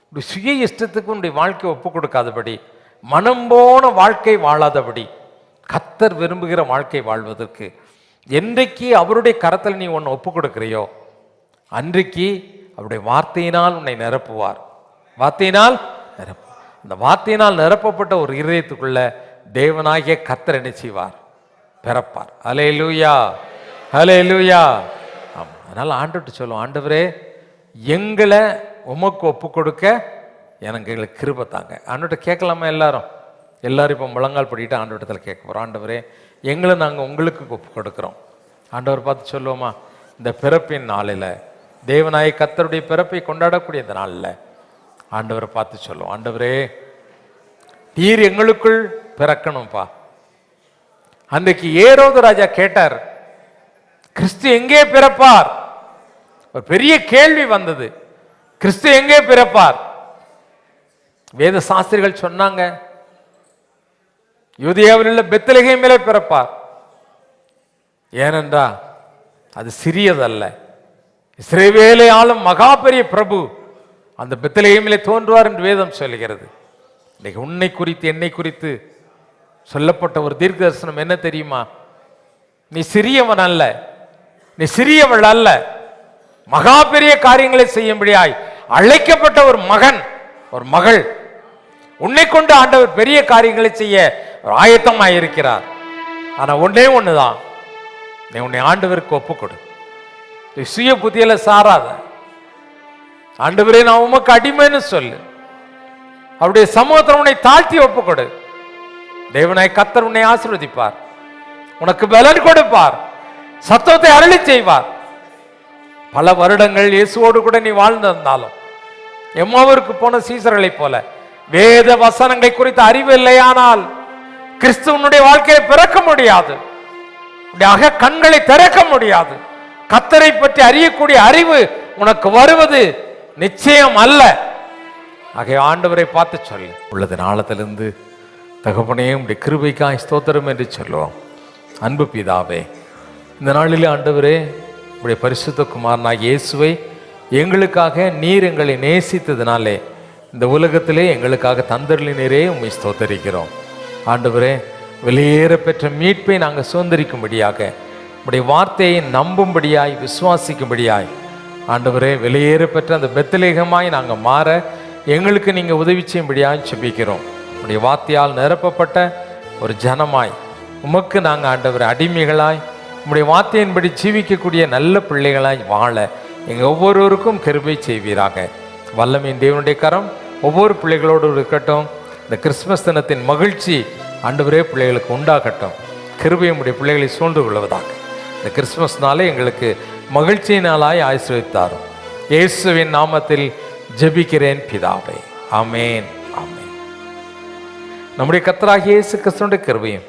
உன்னுடைய சுய இஷ்டத்துக்கு உன்னுடைய வாழ்க்கையை ஒப்பு கொடுக்காதபடி, மனம் போன வாழ்க்கை வாழாதபடி, கர்த்தர் விரும்புகிற வாழ்க்கை வாழ்வதற்கு என்றைக்கு அவருடைய கரத்தில் நீ உன்னை ஒப்பு கொடுக்கிறையோ, அன்றைக்கு அவருடைய வார்த்தையினால் உன்னை நிரப்புவார். வார்த்தையினால் அந்த வார்த்தையினால் நிரப்பப்பட்ட ஒரு இதயத்துக்குள்ள தேவனாகிய கர்த்தர் என்ன செய்வார்? பிறப்பார். ஹல்லேலூயா, ஹல்லேலூயா. ஆமாம், அதனால் ஆண்டவர்கிட்ட சொல்லுவோம், ஆண்டவரே எங்களை உமக்கு ஒப்பு கொடுக்க எங்களுக்கு கிருபை தாங்க. ஆண்டவர்கிட்ட கேட்கலாமா? எல்லாரும் இப்போ முழங்கால் படிக்கிட்டு ஆண்டவரிடத்தில் கேட்க போகிறோம். ஆண்டவரே எங்களை நாங்கள் உங்களுக்கு ஒப்பு கொடுக்குறோம். ஆண்டவர் பார்த்து சொல்லுவோமா, இந்த பிறப்பின் நாளில், தேவனாய கர்த்தருடைய பிறப்பை கொண்டாடக்கூடிய இந்த நாளில் ஆண்டவரை பார்த்து சொல்லுவோம், ஆண்டவரே நீர் எங்களுக்குள் பிறக்கணும்ப்பா. அன்றைக்கு ஏரோது ராஜா கேட்டார், கிறிஸ்து எங்கே பிறப்பார்? ஒரு பெரிய கேள்வி வந்தது, கிறிஸ்து எங்கே பிறப்பார்? வேத சாஸ்திரிகள் சொன்னாங்க, யூதேயாவில் உள்ள பெத்லகேமிலே பிறப்பார். ஏனென்றா அது சிறியதல்ல, இஸ்ரவேலை ஆளும் மகா பெரிய பிரபு அந்த பெத்லகேமிலே தோன்றுவார் என்று வேதம் சொல்லுகிறது. இன்னைக்கு உன்னை குறித்து என்னை குறித்து சொல்லப்பட்ட ஒரு தீர்க்க தரிசனம் என்ன தெரியுமா? நீ சிறியவன் அல்ல, நீ சிறியவள் அல்ல, மகா பெரிய காரியங்களை செய்யும்படியாய் அழைக்கப்பட்ட ஒரு மகன், ஒரு மகள். உன்னை கொண்டு ஆண்டவர் பெரிய காரியங்களை செய்ய ஆயத்தமாயிருக்கிறார். ஆனா ஒன்னே ஒண்ணுதான், நீ உன்னை ஆண்டவருக்கு ஒப்புக்கொடு. நீ சுய புத்தியில சாராத. ஆண்டவரே நான் உமக்கு அடிமைன்னு சொல்லு. அவருடைய சமூகத்தில் உன்னை தாழ்த்தி ஒப்புக்கொடு. தேவனாய் கர்த்தர் உன்னை ஆசீர்வதிப்பார், உனக்கு பலன் கொடுப்பார், சத்தத்தை அருளி செய்வார். பல வருடங்கள் இயேசுவோடு கூட நீ வாழ்ந்திருந்தாலும், எம்மாவூருக்கு போன சீசர்களை போல வேத வசனங்களை குறித்த அறிவு இல்லையானால் கிறிஸ்துவனுடைய வாழ்க்கையை பிறக்க முடியாது, அக கண்களை திறக்க முடியாது. கர்த்தரை பற்றி அறியக்கூடிய அறிவு உனக்கு வருவது நிச்சயம் அல்ல. ஆகிய ஆண்டவரை பார்த்து சொல்லு, உள்ளது நாளத்திலிருந்து தகப்பனே உடைய கிருபைக்காய் ஸ்தோத்திரம் என்று சொல்லுவோம். அன்பு பிதாவே, இந்த நாளிலே ஆண்டவரே உடைய பரிசுத்த குமாரனாகிய இயேசுவை எங்களுக்காக நீர் எங்களை நேசித்ததினாலே இந்த உலகத்திலே எங்களுக்காக தந்தருளினரே உம்மை ஸ்தோத்தரிக்கிறோம். ஆண்டவரே வெளியேற பெற்ற மீட்பை நாங்கள் சுதந்திரிக்கும்படியாக, உடைய வார்த்தையை நம்பும்படியாய், விசுவாசிக்கும்படியாய், ஆண்டவரே வெளியேற பெற்ற அந்த பெத்லகேமாய் நாங்கள் மாற எங்களுக்கு நீங்கள் உதவி செய்யும்படியாய் ஜெபிக்கிறோம். உடைய வார்த்தையால் நிரப்பப்பட்ட ஒரு ஜனமாய் உமக்கு நாங்கள் ஆண்டவரே அடிமைகளாய் உம்முடைய வார்த்தையின்படி ஜீவிக்கக்கூடிய நல்ல பிள்ளைகளாய் வாழ எங்கள் ஒவ்வொருவருக்கும் கிருபை செய்வீராக. வல்லமையின் தேவனுடைய கரம் ஒவ்வொரு பிள்ளைகளோடு இருக்கட்டும். இந்த கிறிஸ்மஸ் தினத்தின் மகிழ்ச்சி ஆண்டவரே பிள்ளைகளுக்கு உண்டாகட்டும். கிருபை உம்முடைய பிள்ளைகளை சூழ்ந்து கொள்வதாக. இந்த கிறிஸ்மஸ் நாளே எங்களுக்கு மகிழ்ச்சியினாலாய் ஆசீர்வதித்தாரும். இயேசுவின் நாமத்தில் ஜெபிக்கிறேன் பிதாவே, ஆமேன், ஆமேன். நம்முடைய கர்த்தராகிய இயேசு கிறிஸ்துவினுடைய கிருபையும்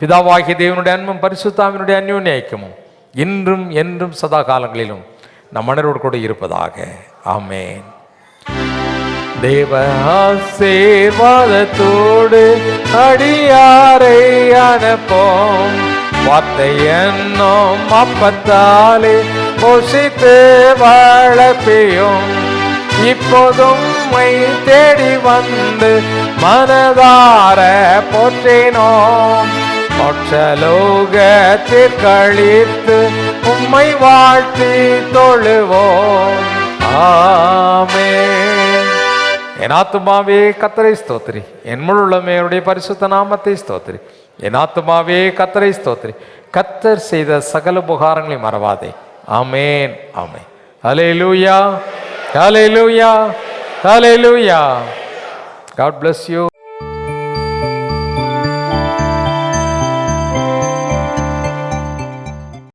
பிதாவாகிய தேவனுடைய அன்பும் பரிசுத்தாவினுடைய அந்யோன்ய ஐக்கியமும் இன்றும் என்றும் சதா காலங்களிலும் நம் மனரோடு கூட இருப்பதாக. ஆமேன். தேவ ஆசீர்வாதத்தோடு அடியாரை அனுப்போம். வார்த்தை என்னும் அப்பத்தாலே போஷித்து வளர்ப்பியும். இப்போதும் மை தேடி வந்து மனதார போற்றினோம். மோட்சலோகத்திற்கழித்து உம்மை வாழ்த்தி தொழுவோம். ஆமென். என் ஆத்துமாவே கர்த்தரை ஸ்தோத்திரி, என் முழு உள்ளமையுடைய பரிசுத்த நாமத்தை ஸ்தோத்திரி. என் ஆத்துமாவே கர்த்தரை ஸ்தோத்திரி, கர்த்தர் செய்த சகல உபகாரங்களை மறவாதே. ஆமென், ஆமென். ஹல்லேலூயா, ஹல்லேலூயா, ஹல்லேலூயா. God bless you.